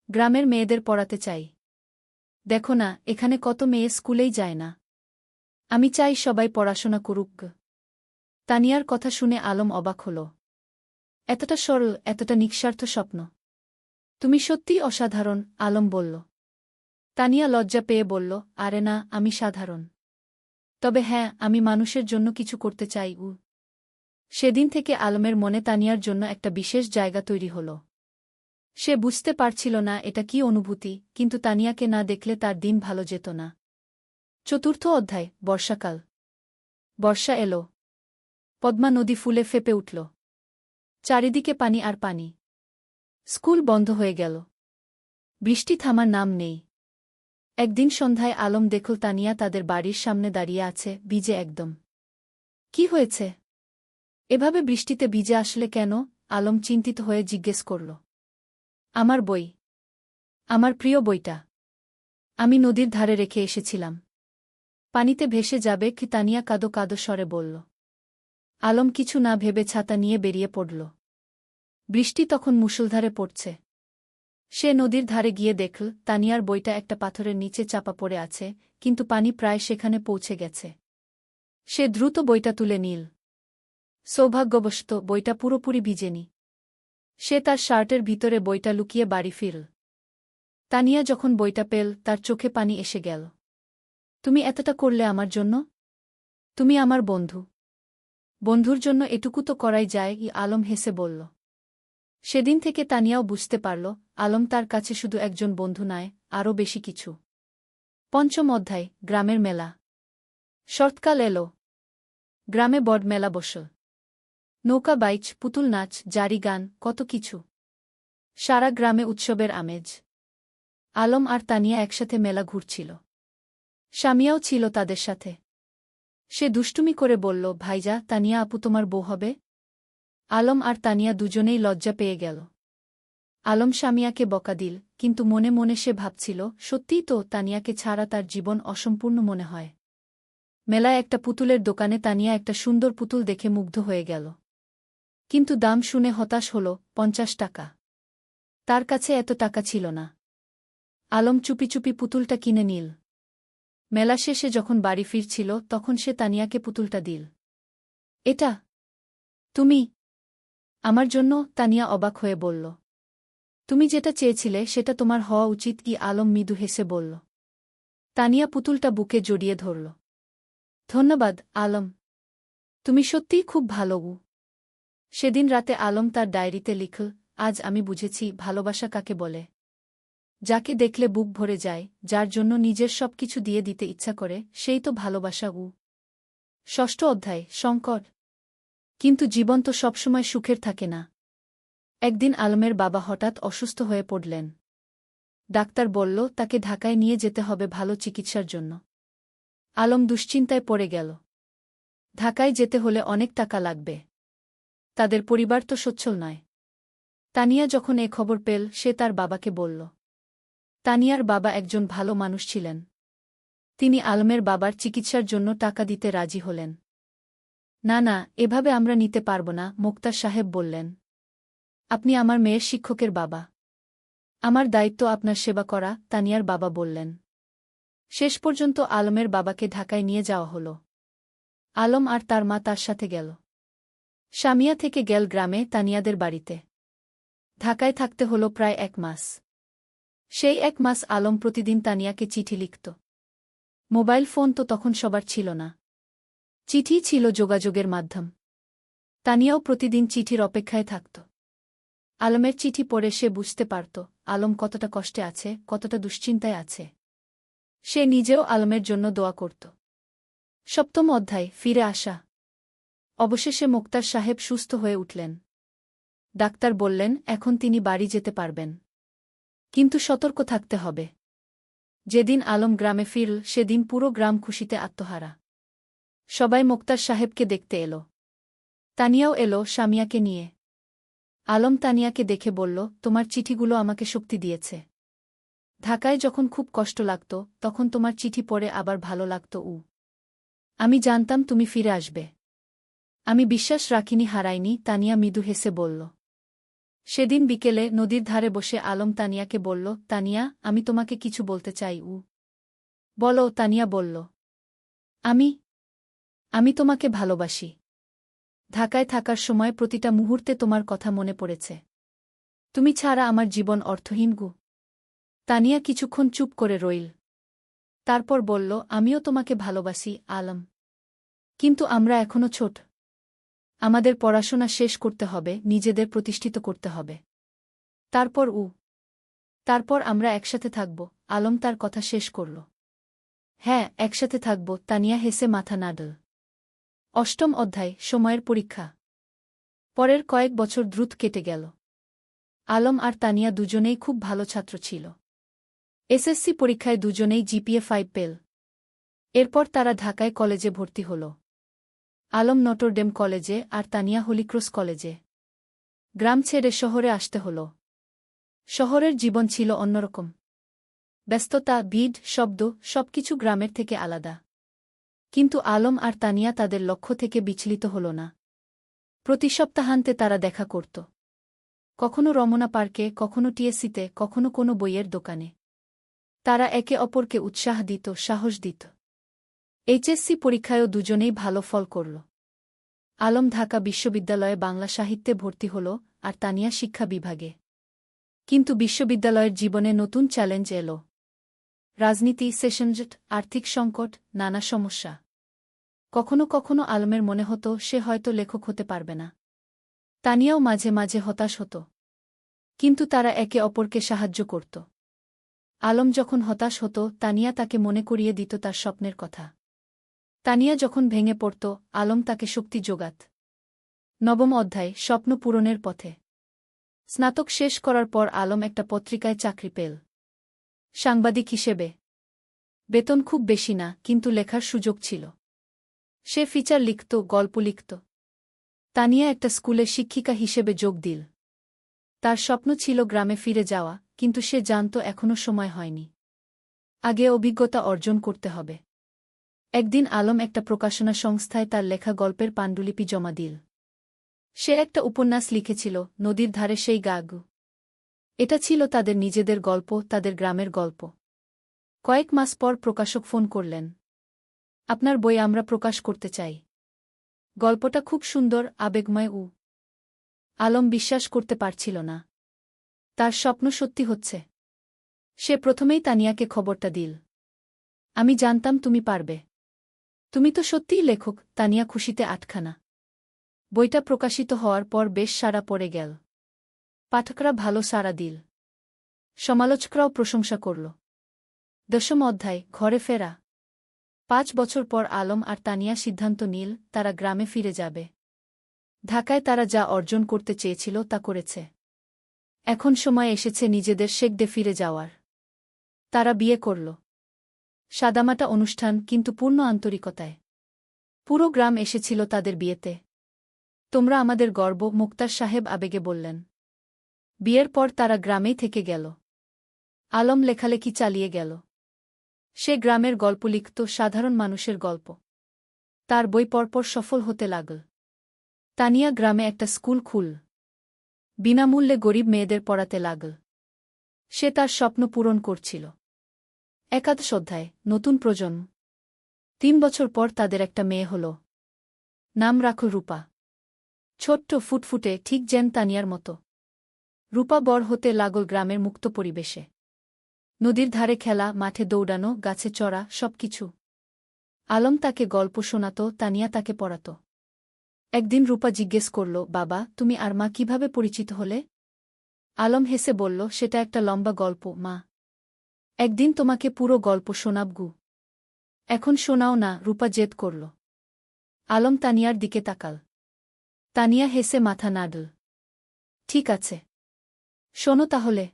গ্রামের মেয়েদের পড়াতে চাই। দেখো না, এখানে কত মেয়ে স্কুলেই যায় না। আমি চাই সবাই পড়াশোনা করুক। তানিয়ার কথা শুনে আলম অবাক হল। এতটা সরল, এতটা নিঃস্বার্থ স্বপ্ন। তুমি সত্যিই অসাধারণ, আলম বলল। তানিয়া লজ্জা পেয়ে বলল, আরে না, আমি সাধারণ। তবে হ্যাঁ, আমি মানুষের জন্য কিছু করতে চাই। সেদিন থেকে আলমের মনে তানিয়ার জন্য একটা বিশেষ জায়গা তৈরি হল। সে বুঝতে পারছিল না এটা কি অনুভূতি, কিন্তু তানিয়াকে না দেখলে তার দিন ভালো যেত না। চতুর্থ অধ্যায়, বর্ষাকাল। বর্ষা এলো। পদ্মা নদী ফুলে ফেপে উঠল। চারিদিকে পানি আর পানি। স্কুল বন্ধ হয়ে গেল। বৃষ্টি থামার নাম নেই। একদিন সন্ধ্যায় আলম দেখল তানিয়া তাদের বাড়ির সামনে দাঁড়িয়ে আছে, ভিজে একদম। কি হয়েছে? এভাবে বৃষ্টিতে ভিজে আসলে কেন? আলম চিন্তিত হয়ে জিজ্ঞেস করল। আমার বই। আমার প্রিয় বইটা। আমি নদীর ধারে রেখে এসেছিলাম। পানিতে ভেসে যাবে কি? তানিয়া কাঁদো কাঁদো স্বরে বলল। আলম কিছু না ভেবে ছাতা নিয়ে বেরিয়ে পড়ল। বৃষ্টি তখন মুষলধারে পড়ছে। সে নদীর ধারে গিয়ে দেখল তানিয়ার বইটা একটা পাথরের নিচে চাপা পড়ে আছে, কিন্তু পানি প্রায় সেখানে পৌঁছে গেছে। সে দ্রুত বইটা তুলে নিল। সৌভাগ্যবশত বইটা পুরোপুরি ভিজেনি। সে তার শার্টের ভিতরে বইটা লুকিয়ে বাড়ি ফিরল। তানিয়া যখন বইটা পেল, তার চোখে পানি এসে গেল। তুমি এতটা করলে আমার জন্য? তুমি আমার বন্ধু। বন্ধুর জন্য এটুকু তো করাই যায়, আলম হেসে বলল। সেদিন থেকে তানিয়াও বুঝতে পারল, আলম তার কাছে শুধু একজন বন্ধু নয়, আরও বেশি কিছু। পঞ্চম অধ্যায়, গ্রামের মেলা। শরৎকাল এলো। গ্রামে বড় মেলা বসল। নৌকা বাইচ, পুতুল নাচ, জারি গান, কত কিছু। সারা গ্রামে উৎসবের আমেজ। আলম আর তানিয়া একসাথে মেলা ঘুরছিল। স্বামীও ছিল তাদের সাথে। সে দুষ্টুমি করে বলল, ভাইজা, তানিয়া আপু তোমার বউ হবে? আলম আর তানিয়া দুজনেই লজ্জা পেয়ে গেল। আলম স্বামীয়াকে বকা দিল, কিন্তু মনে মনে সে ভাবছিল, সত্যিই তো, তানিয়াকে ছাড়া তার জীবন অসম্পূর্ণ মনে হয়। মেলায় একটা পুতুলের দোকানে তানিয়া একটা সুন্দর পুতুল দেখে মুগ্ধ হয়ে গেল। কিন্তু দাম শুনে হতাশ হল, 50 টাকা। তার কাছে এত টাকা ছিল না। আলম চুপি চুপি পুতুলটা কিনে নিল। মেলা শেষে যখন বাড়ি ফিরছিল তখন সে তানিয়াকে পুতুলটা দিল। এটা তুমি আমার জন্য? তানিয়া অবাক হয়ে বলল। তুমি যেটা চেয়েছিলে সেটা তোমার হওয়া উচিত, আলম মৃদু হেসে বলল। তানিয়া পুতুলটা বুকে জড়িয়ে ধরল। ধন্যবাদ, আলম। তুমি সত্যিই খুব ভালো। সেদিন রাতে আলম তার ডায়েরিতে লিখল, আজ আমি বুঝেছি ভালোবাসা কাকে বলে। যাকে দেখলে বুক ভরে যায়, যার জন্য নিজের সবকিছু দিয়ে দিতে ইচ্ছা করে, সেই তো ভালোবাসা। ষষ্ঠ অধ্যায়, সংকট। কিন্তু জীবন তো সবসময় সুখের থাকে না। একদিন আলমের বাবা হঠাৎ অসুস্থ হয়ে পড়লেন। ডাক্তার বলল তাকে ঢাকায় নিয়ে যেতে হবে ভালো চিকিৎসার জন্য। আলম দুশ্চিন্তায় পড়ে গেল। ঢাকায় যেতে হলে অনেক টাকা লাগবে। তাদের পরিবার তো সচ্ছল নয়। তানিয়া যখন এ খবর পেল, সে তার বাবাকে বলল। তানিয়ার বাবা একজন ভালো মানুষ ছিলেন। তিনি আলমের বাবার চিকিৎসার জন্য টাকা দিতে রাজি হলেন। না না, এভাবে আমরা নিতে পারব না, মোক্তার সাহেব বললেন। আপনি আমার মেয়ের শিক্ষকের বাবা। আমার দায়িত্ব আপনার সেবা করা, তানিয়ার বাবা বললেন। শেষ পর্যন্ত আলমের বাবাকে ঢাকায় নিয়ে যাওয়া হল। আলম আর তার মা তার সাথে গেল। সামিয়া থেকে গেল গ্রামে তানিয়াদের বাড়িতে। ঢাকায় থাকতে হল প্রায় 1 মাস। সেই 1 মাস আলম প্রতিদিন তানিয়াকে চিঠি লিখত। মোবাইল ফোন তো তখন সবার ছিল না। চিঠি ছিল যোগাযোগের মাধ্যম। তানিয়াও প্রতিদিন চিঠির অপেক্ষায় থাকত। আলমের চিঠি পড়ে সে বুঝতে পারত আলম কতটা কষ্টে আছে, কতটা দুশ্চিন্তায় আছে। সে নিজেও আলমের জন্য দোয়া করত। 7ম অধ্যায়, ফিরে আসা। অবশেষে মোক্তার সাহেব সুস্থ হয়ে উঠলেন। ডাক্তার বললেন এখন তিনি বাড়ি যেতে পারবেন। কিন্তু সতর্ক থাকতে হবে। যেদিন আলম গ্রামে ফিরল সেদিন পুরো গ্রাম খুশিতে আত্মহারা। সবাই মোক্তার সাহেবকে দেখতে এলো। তানিয়াও এলো সামিয়াকে নিয়ে। আলম তানিয়াকে দেখে বলল, তোমার চিঠিগুলো আমাকে শক্তি দিয়েছে। ঢাকায় যখন খুব কষ্ট লাগত তখন তোমার চিঠি পড়ে আবার ভালো লাগত। আমি জানতাম তুমি ফিরে আসবে। আমি বিশ্বাস রাখিনি, হারাইনি। তানিয়া মৃদু হেসে বলল। সেদিন বিকেলে নদীর ধারে বসে আলম তানিয়াকে বলল, তানিয়া, আমি তোমাকে কিছু বলতে চাই। বলো, তানিয়া বলল। আমি তোমাকে ভালোবাসি। ঢাকায় থাকার সময় প্রতিটা মুহূর্তে তোমার কথা মনে পড়েছে। তুমি ছাড়া আমার জীবন অর্থহীন। তানিয়া কিছুক্ষণ চুপ করে রইল। তারপর বলল, আমিও তোমাকে ভালোবাসি আলম। কিন্তু আমরা এখনো ছোট। আমাদের পড়াশোনা শেষ করতে হবে, নিজেদের প্রতিষ্ঠিত করতে হবে। তারপর আমরা একসাথে থাকব। আলম তার কথা শেষ করল। হ্যাঁ, একসাথে থাকব। তানিয়া হেসে মাথা নাড়ল। 8ম অধ্যায়, সময়ের পরীক্ষা। পরের কয়েক বছর দ্রুত কেটে গেল। আলম আর তানিয়া দুজনেই খুব ভালো ছাত্র ছিল। এসএসসি পরীক্ষায় দুজনেই জিপিএ 5 পেল। এরপর তারা ঢাকায় কলেজে ভর্তি হল। আলম নটরডেম কলেজে আর তানিয়া হলিক্রস কলেজে। গ্রাম ছেড়ে শহরে আসতে হল। শহরের জীবন ছিল অন্যরকম। ব্যস্ততা, ভিড়, শব্দ, সবকিছু গ্রামের থেকে আলাদা। কিন্তু আলম আর তানিয়া তাদের লক্ষ্য থেকে বিচলিত হল না। প্রতি সপ্তাহান্তে তারা দেখা করত। কখনো রমনা পার্কে, কখনো টিএসসিতে, কখনো কোনো বইয়ের দোকানে। তারা একে অপরকে উৎসাহ দিত, সাহস দিত। এইচএসসি পরীক্ষায়ও দুজনেই ভালো ফল করল। আলম ঢাকা বিশ্ববিদ্যালয়ে বাংলা সাহিত্যে ভর্তি হল আর তানিয়া শিক্ষা বিভাগে। কিন্তু বিশ্ববিদ্যালয়ের জীবনে নতুন চ্যালেঞ্জ এল। রাজনীতি, সেশনজট, আর্থিক সংকট, নানা সমস্যা। কখনো কখনো আলমের মনে হতো সে হয়তো লেখক হতে পারবে না। তানিয়াও মাঝে মাঝে হতাশ হতো। কিন্তু তারা একে অপরকে সাহায্য করত। আলম যখন হতাশ হতো তানিয়া তাকে মনে করিয়ে দিত তার স্বপ্নের কথা। তানিয়া যখন ভেঙে পড়ত আলম তাকে শক্তি যোগাত। 9ম অধ্যায়, স্বপ্ন পূরণের পথে। স্নাতক শেষ করার পর আলম একটা পত্রিকায় চাকরি পেল। সাংবাদিক হিসেবে। বেতন খুব বেশি না, কিন্তু লেখার সুযোগ ছিল। সে ফিচার লিখত, গল্প লিখত। তানিয়া একটা স্কুলে শিক্ষিকা হিসেবে যোগ দিল। তার স্বপ্ন ছিল গ্রামে ফিরে যাওয়া, কিন্তু সে জানত এখনও সময় হয়নি। আগে অভিজ্ঞতা অর্জন করতে হবে। একদিন আলম একটা প্রকাশনা সংস্থায় তার লেখা গল্পের পাণ্ডুলিপি জমা দিল। সে একটা উপন্যাস লিখেছিল, নদীর ধারে সেই গাগু। এটা ছিল তাদের নিজেদের গল্প, তাদের গ্রামের গল্প। কয়েক মাস পর প্রকাশক ফোন করলেন। আপনার বই আমরা প্রকাশ করতে চাই। গল্পটা খুব সুন্দর, আবেগময়। আলম বিশ্বাস করতে পারছিল না। তার স্বপ্ন সত্যি হচ্ছে। সে প্রথমেই তানিয়াকে খবরটা দিল। আমি জানতাম তুমি পারবে। তুমি তো সত্যিই লেখক। তানিয়া খুশিতে আটখানা। বইটা প্রকাশিত হওয়ার পর বেশ সাড়া পড়ে গেল। পাঠকরা ভালো সাড়া দিল। সমালোচকরাও প্রশংসা করল। 10ম অধ্যায়, ঘরে ফেরা। 5 বছর পর আলম আর তানিয়া সিদ্ধান্ত নিল তারা গ্রামে ফিরে যাবে। ঢাকায় তারা যা অর্জন করতে চেয়েছিল তা করেছে। এখন সময় এসেছে নিজেদের শেকডে ফিরে যাওয়ার। তারা বিয়ে করল। সাদামাটা অনুষ্ঠান, কিন্তু পূর্ণ আন্তরিকতায়। পুরো গ্রাম এসেছিল তাদের বিয়েতে। তোমরা আমাদের গর্ব, মোক্তার সাহেব আবেগে বললেন। বিয়ের পর তারা গ্রামেই থেকে গেল। আলম লেখালেখি চালিয়ে গেল। সে গ্রামের গল্প লিখত, সাধারণ মানুষের গল্প। তার বই পরপর সফল হতে লাগল। তানিয়া গ্রামে একটা স্কুল খুল। বিনামূল্যে গরিব মেয়েদের পড়াতে লাগল। সে তার স্বপ্ন পূরণ করছিল। 11ম অধ্যায়, নতুন প্রজন্ম। 3 বছর পর তাদের একটা মেয়ে হল। নাম রাখল রূপা। ছোট্ট, ফুটফুটে, ঠিক যেন তানিয়ার মতো। রূপা বড় হতে লাগল গ্রামের মুক্ত পরিবেশে। নদীর ধারে খেলা, মাঠে দৌড়ানো, গাছে চড়া, সবকিছু। আলম তাকে গল্প শোনাত, তানিয়া তাকে পড়াত। একদিন রূপা জিজ্ঞেস করল, বাবা, তুমি আর মা কিভাবে পরিচিত হলে? আলম হেসে বলল, সেটা একটা লম্বা গল্প মা। একদিন তোমাকে পুরো গল্প শোনাব গু। এখন শোনাও না, রূপা জেদ করল। আলম তানিয়ার দিকে তাকাল। তানিয়া হেসে মাথা নাড়ল। ঠিক আছে, শোনো তাহলে।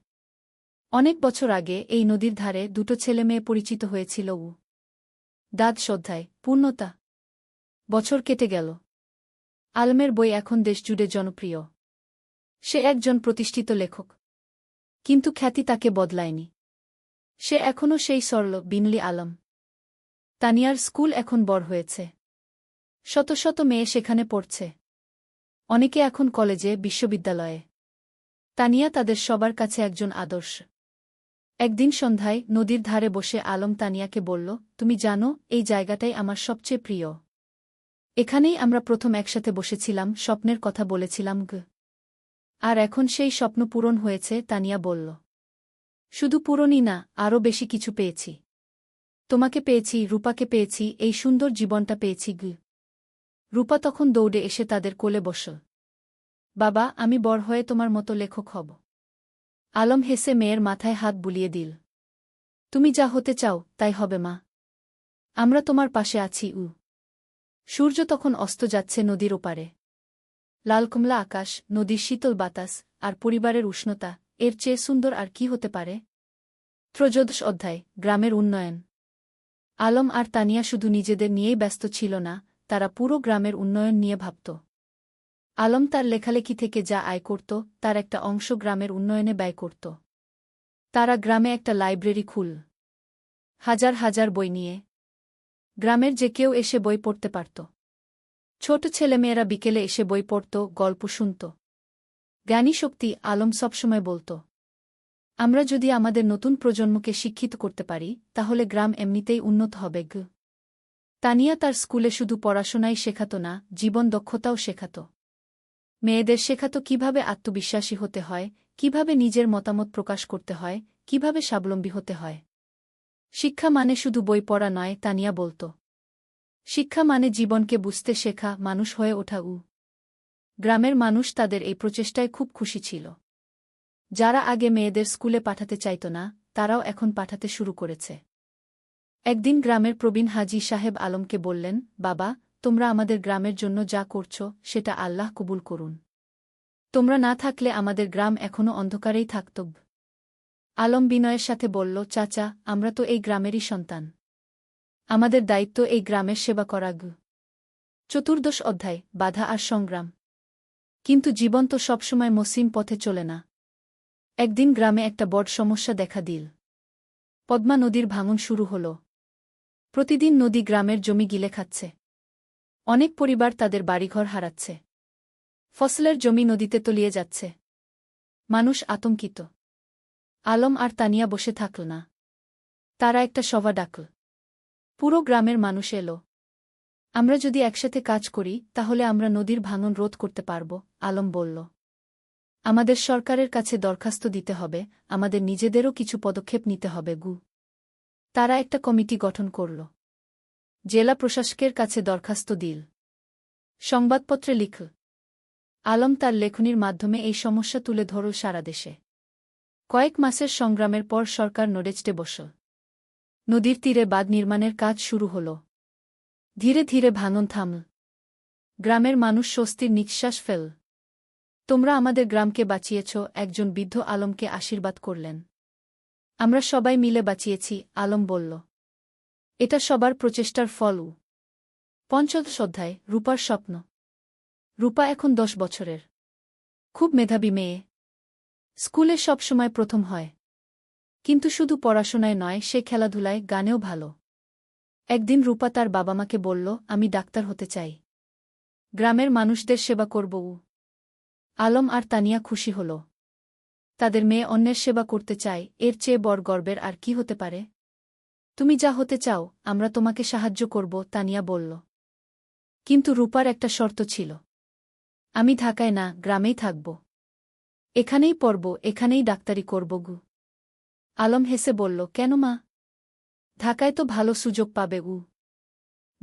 অনেক বছর আগে এই নদীর ধারে দুটো ছেলেমেয়ে পরিচিত হয়েছিল। দাদ শ্রদ্ধায় পূর্ণতা। বছর কেটে গেল। আলমের বই এখন দেশজুড়ে জনপ্রিয়। সে একজন প্রতিষ্ঠিত লেখক। কিন্তু খ্যাতি তাকে বদলায়নি। সে এখনও সেই সরল বিনলি আলম। তানিয়ার স্কুল এখন বড় হয়েছে। শত শত মেয়ে সেখানে পড়ছে। অনেকে এখন কলেজে, বিশ্ববিদ্যালয়ে। তানিয়া তাদের সবার কাছে একজন আদর্শ। একদিন সন্ধ্যায় নদীর ধারে বসে আলম তানিয়াকে বলল, তুমি জানো, এই জায়গাটাই আমার সবচেয়ে প্রিয়। এখানেই আমরা প্রথম একসাথে বসেছিলাম, স্বপ্নের কথা বলেছিলাম গ। আর এখন সেই স্বপ্ন পূরণ হয়েছে, তানিয়া বলল। শুধু পূরণই না, আরও বেশি কিছু পেয়েছি। তোমাকে পেয়েছি, রূপাকে পেয়েছি, এই সুন্দর জীবনটা পেয়েছি গ। রূপা তখন দৌড়ে এসে তাদের কোলে বসল। বাবা, আমি বড় হয়ে তোমার মতো লেখক হব। আলম হেসে মেয়ের মাথায় হাত বুলিয়ে দিল। তুমি যা হতে চাও তাই হবে মা। আমরা তোমার পাশে আছি। সূর্য তখন অস্ত যাচ্ছে নদীর ওপারে। লালকমলা আকাশ, নদীর শীতল বাতাস, আর পরিবারের উষ্ণতা, এর চেয়ে সুন্দর আর কি হতে পারে? ত্রয়োদশ অধ্যায়, গ্রামের উন্নয়ন। আলম আর তানিয়া শুধু নিজেদের নিয়েই ব্যস্ত ছিল না, তারা পুরো গ্রামের উন্নয়ন নিয়ে ভাবত। আলম তার লেখালেখি থেকে যা আয় করত, তার একটা অংশ গ্রামের উন্নয়নে ব্যয় করত। তারা গ্রামে একটা লাইব্রেরি খুল। হাজার হাজার বই নিয়ে। গ্রামের যে কেউ এসে বই পড়তে পারত। ছোট ছেলেমেয়েরা বিকেলে এসে বই পড়ত, গল্প শুনত। জ্ঞানী শক্তি, আলম সবসময় বলত। আমরা যদি আমাদের নতুন প্রজন্মকে শিক্ষিত করতে পারি, তাহলে গ্রাম এমনিতেই উন্নত হবে গ। তানিয়া তার স্কুলে শুধু পড়াশোনাই শেখাত না, জীবন দক্ষতাও শেখাত। মেয়েদের শেখাত কিভাবে আত্মবিশ্বাসী হতে হয়, কিভাবে নিজের মতামত প্রকাশ করতে হয়, কিভাবে স্বাবলম্বী হতে হয়। শিক্ষা মানে শুধু বই পড়া নয়, তানিয়া বলত। শিক্ষা মানে জীবনকে বুঝতে শেখা, মানুষ হয়ে ওঠা। গ্রামের মানুষ তাদের এই প্রচেষ্টায় খুব খুশি ছিল। যারা আগে মেয়েদের স্কুলে পাঠাতে চাইত না, তারাও এখন পাঠাতে শুরু করেছে। একদিন গ্রামের প্রবীণ হাজী সাহেব আলমকে বললেন, বাবা, তোমরা আমাদের গ্রামের জন্য যা করছ, সেটা আল্লাহ কবুল করুন। তোমরা না থাকলে আমাদের গ্রাম এখনও অন্ধকারেই থাকত। আলম বিনয়ের সাথে বলল, চাচা, আমরা তো এই গ্রামেরই সন্তান। আমাদের দায়িত্ব এই গ্রামের সেবা করা গ। চতুর্দশ অধ্যায়, বাধা আর সংগ্রাম। কিন্তু জীবন তো সবসময় মসৃণ পথে চলে না। একদিন গ্রামে একটা বড় সমস্যা দেখা দিল। পদ্মা নদীর ভাঙন শুরু হল। প্রতিদিন নদী গ্রামের জমি গিলে খাচ্ছে। অনেক পরিবার তাদের বাড়িঘর হারাচ্ছে। ফসলের জমি নদীতে তলিয়ে যাচ্ছে। মানুষ আতঙ্কিত। আলম আর তানিয়া বসে থাকল না। তারা একটা সভা ডাকল। পুরো গ্রামের মানুষ এলো। আমরা যদি একসাথে কাজ করি, তাহলে আমরা নদীর ভাঙন রোধ করতে পারব, আলম বলল। আমাদের সরকারের কাছে দরখাস্ত দিতে হবে, আমাদের নিজেদেরও কিছু পদক্ষেপ নিতে হবে গু। তারা একটা কমিটি গঠন করল। জেলা প্রশাসকের কাছে দরখাস্ত দিল। সংবাদপত্রে লিখল। আলম তার লেখনির মাধ্যমে এই সমস্যা তুলে ধরল সারা দেশে। কয়েক মাসের সংগ্রামের পর সরকার নড়েচড়ে বসল। নদীর তীরে বাঁধ নির্মাণের কাজ শুরু হল। ধীরে ধীরে ভাঙন থামল। গ্রামের মানুষ স্বস্তির নিঃশ্বাস ফেল। তোমরা আমাদের গ্রামকে বাঁচিয়েছ, একজন বৃদ্ধ আলমকে আশীর্বাদ করলেন। আমরা সবাই মিলে বাঁচিয়েছি, আলম বলল। এটা সবার প্রচেষ্টার ফল। পঞ্চদশ অধ্যায়, রূপার স্বপ্ন। রূপা এখন 10 বছরের। খুব মেধাবী মেয়ে। স্কুলে সব সময় প্রথম হয়। কিন্তু শুধু পড়াশোনায় নয়, সে খেলাধুলায়, গানেও ভালো। একদিন রূপা তার বাবা-মাকে বলল, আমি ডাক্তার হতে চাই। গ্রামের মানুষদের সেবা করব। আলম আর তানিয়া খুশি হল। তাদের মেয়ে অন্যের সেবা করতে চায়, এর চেয়ে বড় গর্বের আর কি হতে পারে? তুমি যা হতে চাও, আমরা তোমাকে সাহায্য করব, তানিয়া বলল। কিন্তু রূপার একটা শর্ত ছিল। আমি ঢাকায় না, গ্রামেই থাকব। এখানেই পড়ব, এখানেই ডাক্তারি করব গু। আলম হেসে বলল, কেন মা? ঢাকায় তো ভালো সুযোগ পাবে।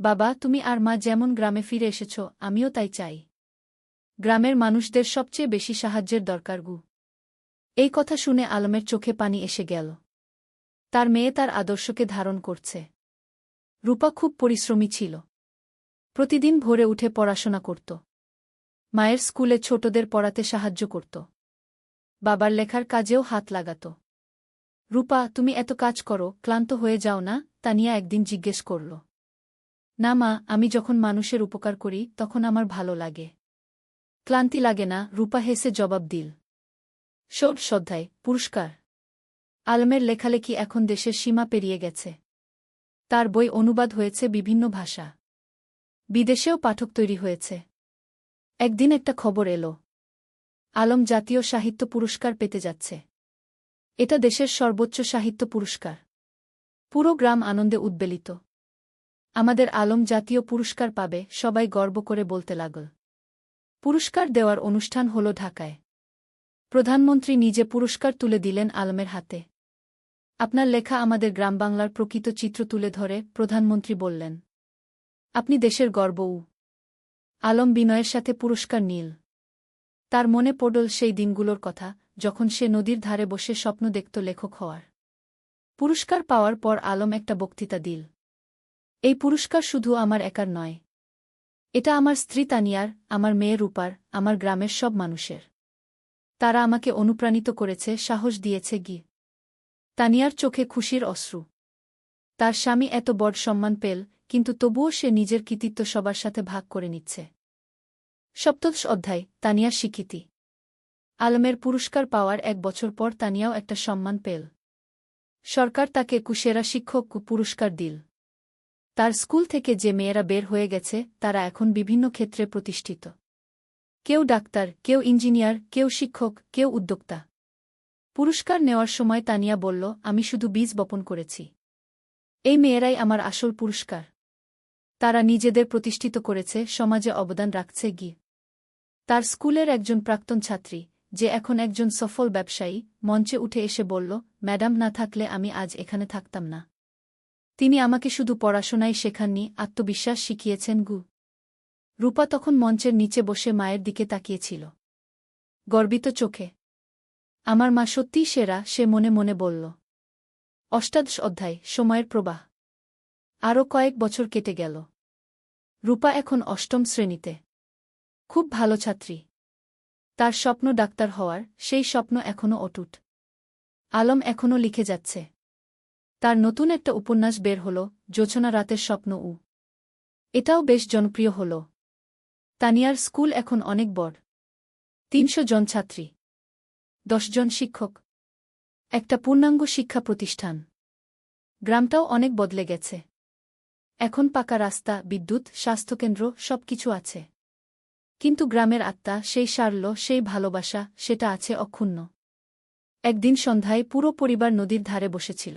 বাবা, তুমি আর মা যেমন গ্রামে ফিরে এসেছ, আমিও তাই চাই। গ্রামের মানুষদের সবচেয়ে বেশি সাহায্যের দরকার গু। এই কথা শুনে আলমের চোখে পানি এসে গেল। তার মেয়ে তার আদর্শকে ধারণ করছে। রূপা খুব পরিশ্রমী ছিল। প্রতিদিন ভোরে উঠে পড়াশোনা করত। মায়ের স্কুলে ছোটদের পড়াতে সাহায্য করত। বাবার লেখার কাজেও হাত লাগাত। রূপা, তুমি এত কাজ করো, ক্লান্ত হয়ে যাও না? তানিয়া একদিন জিজ্ঞেস করল। না মা, আমি যখন মানুষের উপকার করি তখন আমার ভালো লাগে। ক্লান্তি লাগে না, রূপা হেসে জবাব দিল। শ্রদ্ধায় পুরস্কার। আলমের লেখালেখি এখন দেশের সীমা পেরিয়ে গেছে। তার বই অনুবাদ হয়েছে বিভিন্ন ভাষা। বিদেশেও পাঠক তৈরি হয়েছে। একদিন একটা খবর এলো, আলম জাতীয় সাহিত্য পুরস্কার পেতে যাচ্ছে। এটা দেশের সর্বোচ্চ সাহিত্য পুরস্কার। পুরো গ্রাম আনন্দে উদ্বেলিত। আমাদের আলম জাতীয় পুরস্কার পাবে, সবাই গর্ব করে বলতে লাগল। পুরস্কার দেওয়ার অনুষ্ঠান হল ঢাকায়। প্রধানমন্ত্রী নিজে পুরস্কার তুলে দিলেন আলমের হাতে। আপনার লেখা আমাদের গ্রামবাংলার প্রকৃত চিত্র তুলে ধরে, প্রধানমন্ত্রী বললেন। আপনি দেশের গর্ব। আলম বিনয়ের সাথে পুরস্কার নিল। তার মনে পড়ল সেই দিনগুলোর কথা, যখন সে নদীর ধারে বসে স্বপ্ন দেখত লেখক হওয়ার। পুরস্কার পাওয়ার পর আলম একটা বক্তৃতা দিল। এই পুরস্কার শুধু আমার একার নয়। এটা আমার স্ত্রী তানিয়ার, আমার মেয়ে রূপার, আমার গ্রামের সব মানুষের। তারা আমাকে অনুপ্রাণিত করেছে, সাহস দিয়েছে। তানিয়ার চোখে খুশির অশ্রু। তার স্বামী এত বড় সম্মান পেল, কিন্তু তবুও সে নিজের কৃতিত্ব সবার সাথে ভাগ করে নিচ্ছে। সপ্তদশ অধ্যায়, তানিয়ার স্বীকৃতি। আলমের পুরস্কার পাওয়ার 1 বছর পর তানিয়াও একটা সম্মান পেল। সরকার তাকে সেরা শিক্ষক পুরস্কার দিল। তার স্কুল থেকে যে মেয়েরা বের হয়ে গেছে তারা এখন বিভিন্ন ক্ষেত্রে প্রতিষ্ঠিত। কেউ ডাক্তার, কেউ ইঞ্জিনিয়ার, কেউ শিক্ষক, কেউ উদ্যোক্তা। পুরস্কার নেওয়ার সময় তানিয়া বলল, আমি শুধু বীজ বপন করেছি। এই মেয়েরাই আমার আসল পুরস্কার। তারা নিজেদের প্রতিষ্ঠিত করেছে, সমাজে অবদান রাখছে। তার স্কুলের একজন প্রাক্তন ছাত্রী, যে এখন একজন সফল ব্যবসায়ী, মঞ্চে উঠে এসে বলল, ম্যাডাম না থাকলে আমি আজ এখানে থাকতাম না। তিনি আমাকে শুধু পড়াশোনাই শেখাননি, আত্মবিশ্বাস শিখিয়েছেন। রূপা তখন মঞ্চের নিচে বসে মায়ের দিকে তাকিয়েছিল, গর্বিত চোখে। আমার মা সত্যিই সেরা, সে মনে মনে বলল। অষ্টাদশ অধ্যায়, সময়ের প্রবাহ। আরও কয়েক বছর কেটে গেল। রূপা এখন 8ম শ্রেণীতে। খুব ভালো ছাত্রী। তার স্বপ্ন ডাক্তার হওয়ার, সেই স্বপ্ন এখনও অটুট। আলম এখনও লিখে যাচ্ছে। তার নতুন একটা উপন্যাস বের হল, জোছনা রাতের স্বপ্ন। এটাও বেশ জনপ্রিয় হল। তানিয়ার স্কুল এখন অনেক বড়। 300 জন ছাত্রী, 10 জন শিক্ষক, একটা পূর্ণাঙ্গ শিক্ষা প্রতিষ্ঠান। গ্রামটাও অনেক বদলে গেছে। এখন পাকা রাস্তা, বিদ্যুৎ, স্বাস্থ্যকেন্দ্র, সবকিছু আছে। কিন্তু গ্রামের আত্মা, সেই সারল্য, সেই ভালোবাসা, সেটা আছে অক্ষুণ্ণ। একদিন সন্ধ্যায় পুরো পরিবার নদীর ধারে বসেছিল।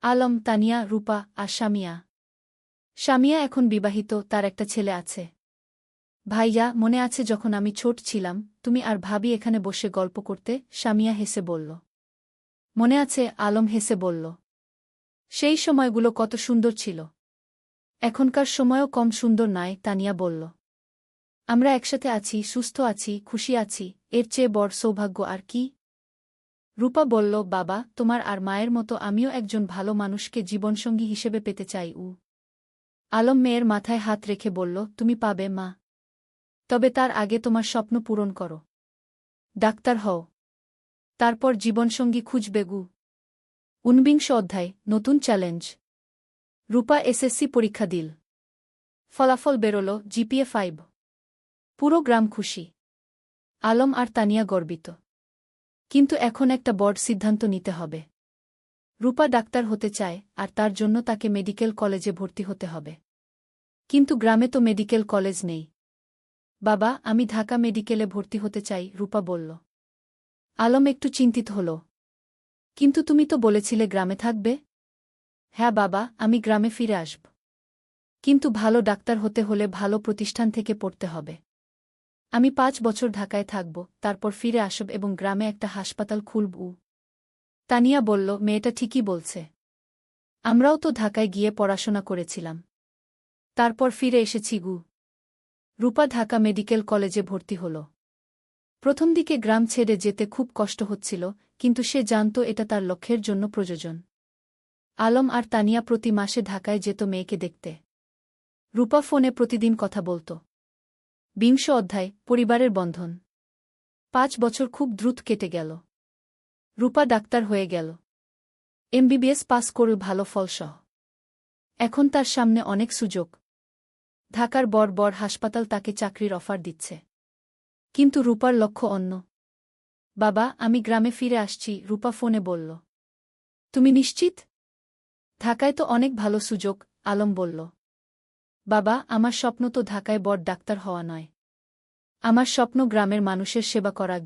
আলম, তানিয়া, রূপা আর সামিয়া। সামিয়া এখন বিবাহিত, তার একটা ছেলে আছে। ভাইয়া, মনে আছে যখন আমি ছোট ছিলাম, তুমি আর ভাবি এখানে বসে গল্প করতে? সামিয়া হেসে বলল। মনে আছে, আলম হেসে বলল। সেই সময়গুলো কত সুন্দর ছিল। এখনকার সময়ও কম সুন্দর নয়, তানিয়া বলল। আমরা একসাথে আছি, সুস্থ আছি, খুশি আছি, এর চেয়ে বড় সৌভাগ্য আর কি? রূপা বলল, বাবা, তোমার আর মায়ের মতো আমিও একজন ভালো মানুষকে জীবনসঙ্গী হিসেবে পেতে চাই। আলম মেয়ের মাথায় হাত রেখে বলল, তুমি পাবে মা। তবে তার আগে তোমার স্বপ্ন পূরণ করো। ডাক্তার হও। তারপর জীবনসঙ্গী খুঁজবে। 49 অধ্যায়, নতুন চ্যালেঞ্জ। রূপা এসএসসি পরীক্ষা দিল। ফলাফল বেরোল, জিপিএ 5। পুরো গ্রাম খুশি। আলম আর তানিয়া গর্বিত। কিন্তু এখন একটা বড় সিদ্ধান্ত নিতে হবে। রূপা ডাক্তার হতে চায়, আর তার জন্য তাকে মেডিকেল কলেজে ভর্তি হতে হবে। কিন্তু গ্রামে তো মেডিকেল কলেজ নেই। বাবা, আমি ঢাকা মেডিকেলে ভর্তি হতে চাই, রূপা বলল। আলম একটু চিন্তিত হল। কিন্তু তুমি তো বলেছিলে গ্রামে থাকবে। হ্যাঁ বাবা, আমি গ্রামে ফিরে আসব। কিন্তু ভালো ডাক্তার হতে হলে ভালো প্রতিষ্ঠান থেকে পড়তে হবে। আমি 5 বছর ঢাকায় থাকব, তারপর ফিরে আসব এবং গ্রামে একটা হাসপাতাল খুলব। তানিয়া বলল, মেয়েটা ঠিকই বলছে। আমরাও তো ঢাকায় গিয়ে পড়াশোনা করেছিলাম। তারপর ফিরে এসেছি। রূপা ঢাকা মেডিকেল কলেজে ভর্তি হল। প্রথম দিকে গ্রাম ছেড়ে যেতে খুব কষ্ট হচ্ছিল, কিন্তু সে জানত এটা তার লক্ষ্যের জন্য প্রয়োজন। আলম আর তানিয়া প্রতি মাসে ঢাকায় যেত মেয়েকে দেখতে। রূপা ফোনে প্রতিদিন কথা বলত। ২০ অধ্যায় পরিবারের বন্ধন। ৫ বছর খুব দ্রুত কেটে গেল। রূপা ডাক্তার হয়ে গেল। এমবিবিএস পাস করল ভালো ফলসহ। এখন তার সামনে অনেক সুযোগ। ঢাকার বড় বড় হাসপাতাল তাকে চাকরির অফার দিচ্ছে। কিন্তু রূপার লক্ষ্য অন্য। বাবা, আমি গ্রামে ফিরে আসছি, রূপা ফোনে বলল। তুমি নিশ্চিত? ঢাকায় তো অনেক ভালো সুযোগ, আলম বলল। বাবা, আমার স্বপ্ন তো ঢাকায় বড় ডাক্তার হওয়া নয়। আমার স্বপ্ন গ্রামের মানুষের সেবা করা।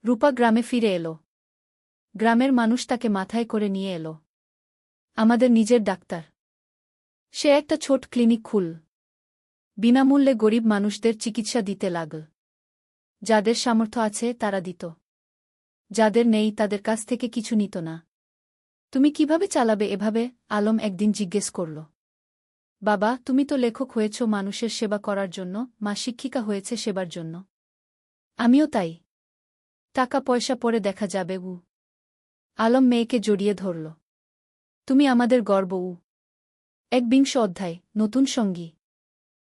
রূপা গ্রামে ফিরে এলো। গ্রামের মানুষ তাকে মাথায় করে নিয়ে এলো। আমাদের নিজের ডাক্তার। সে একটা ছোট ক্লিনিক খুলল। বিনামূল্যে গরিব মানুষদের চিকিৎসা দিতে লাগল। যাদের সামর্থ্য আছে তারা দিত। যাদের নেই তাদের কাছ থেকে কিছু নিত না। তুমি কিভাবে চালাবে এভাবে? আলম একদিন জিজ্ঞেস করল। বাবা, তুমি তো লেখক হয়েছ মানুষের সেবা করার জন্য, মা শিক্ষিকা হয়েছে সেবার জন্য। আমিও তাই। টাকা পয়সা পরে দেখা যাবে। আলম মেয়েকে জড়িয়ে ধরল। তুমি আমাদের গর্ব। ২১ অধ্যায় নতুন সঙ্গী।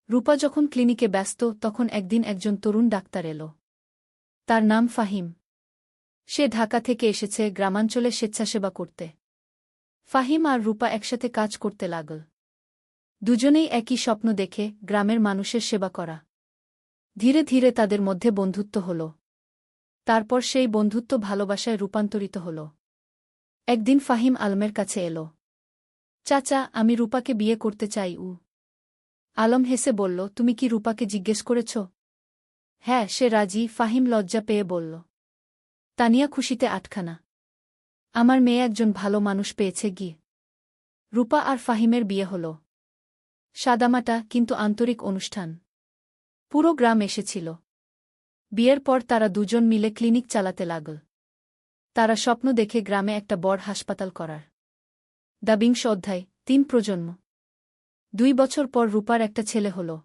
রূপা যখন ক্লিনিকে ব্যস্ত তখন একদিন একজন তরুণ ডাক্তার এলো। তার নাম ফাহিম। সে ঢাকা থেকে এসেছে গ্রামাঞ্চলে স্বেচ্ছাসেবা করতে। ফাহিম আর রূপা একসাথে কাজ করতে লাগল। দুজনেই একই স্বপ্ন দেখে, গ্রামের মানুষের সেবা করা। ধীরে ধীরে তাদের মধ্যে বন্ধুত্ব হল। তারপর সেই বন্ধুত্ব ভালোবাসায় রূপান্তরিত হল। একদিন ফাহিম আলমের কাছে এলো। চাচা, আমি রূপাকে বিয়ে করতে চাই। আলম হেসে বলল, তুমি কি রূপাকে জিজ্ঞেস করেছ? হ্যাঁ, সে রাজি। ফাহিম লজ্জা পেয়ে বলল। তানিয়া খুশিতে আটখানা। আমার মেয়ে একজন ভালো মানুষ পেয়েছে। রূপা আর ফাহিমের বিয়ে হল। সাদামাটা কিন্তু আন্তরিক অনুষ্ঠান। পুরো গ্রাম এসেছিল। বিয়ের পর তারা দুজন মিলে ক্লিনিক চালাতে লাগল। তারা স্বপ্ন দেখে গ্রামে একটা বড় হাসপাতাল করার। ২২ অধ্যায় ৩ প্রজন্ম। ২ বছর পর রূপার একটা ছেলে হল।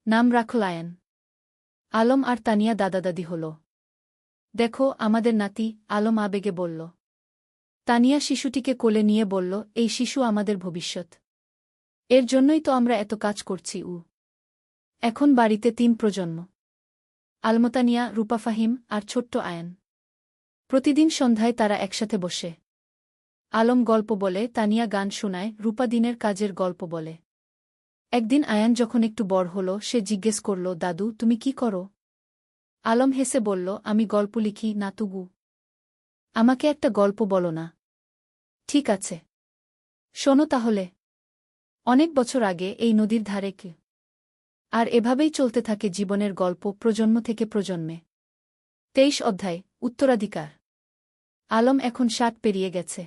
নাম রাখল আয়ান। আলম আর তানিয়া দাদা-দাদি হল। দেখো আমাদের নাতি, আলম আবেগে বলল। তানিয়া শিশুটিকে কোলে নিয়ে বলল, এই শিশু আমাদের ভবিষ্যৎ। এর জন্যই তো আমরা এত কাজ করছি। এখন বাড়িতে ৩ প্রজন্ম। আলমতানিয়া, রূপা, ফাহিম আর ছোট্ট আয়ান। প্রতিদিন সন্ধ্যায় তারা একসাথে বসে। আলম গল্প বলে, তানিয়া গান শোনায়, রূপা দিনের কাজের গল্প বলে। একদিন আয়ান যখন একটু বড় হল সে জিজ্ঞেস করল, দাদু তুমি কি করো? আলম হেসে বলল, আমি গল্প লিখি, নাতুগু। আমাকে একটা গল্প বলো না? ঠিক আছে, শোনো তাহলে। অনেক বছর আগে এই নদীর ধারে কে। আর এভাবেই চলতে থাকে জীবনের গল্প প্রজন্ম থেকে প্রজন্মে। ২৩ অধ্যায় উত্তরাধিকার। আলম এখন ৬০ পেরিয়ে গেছে।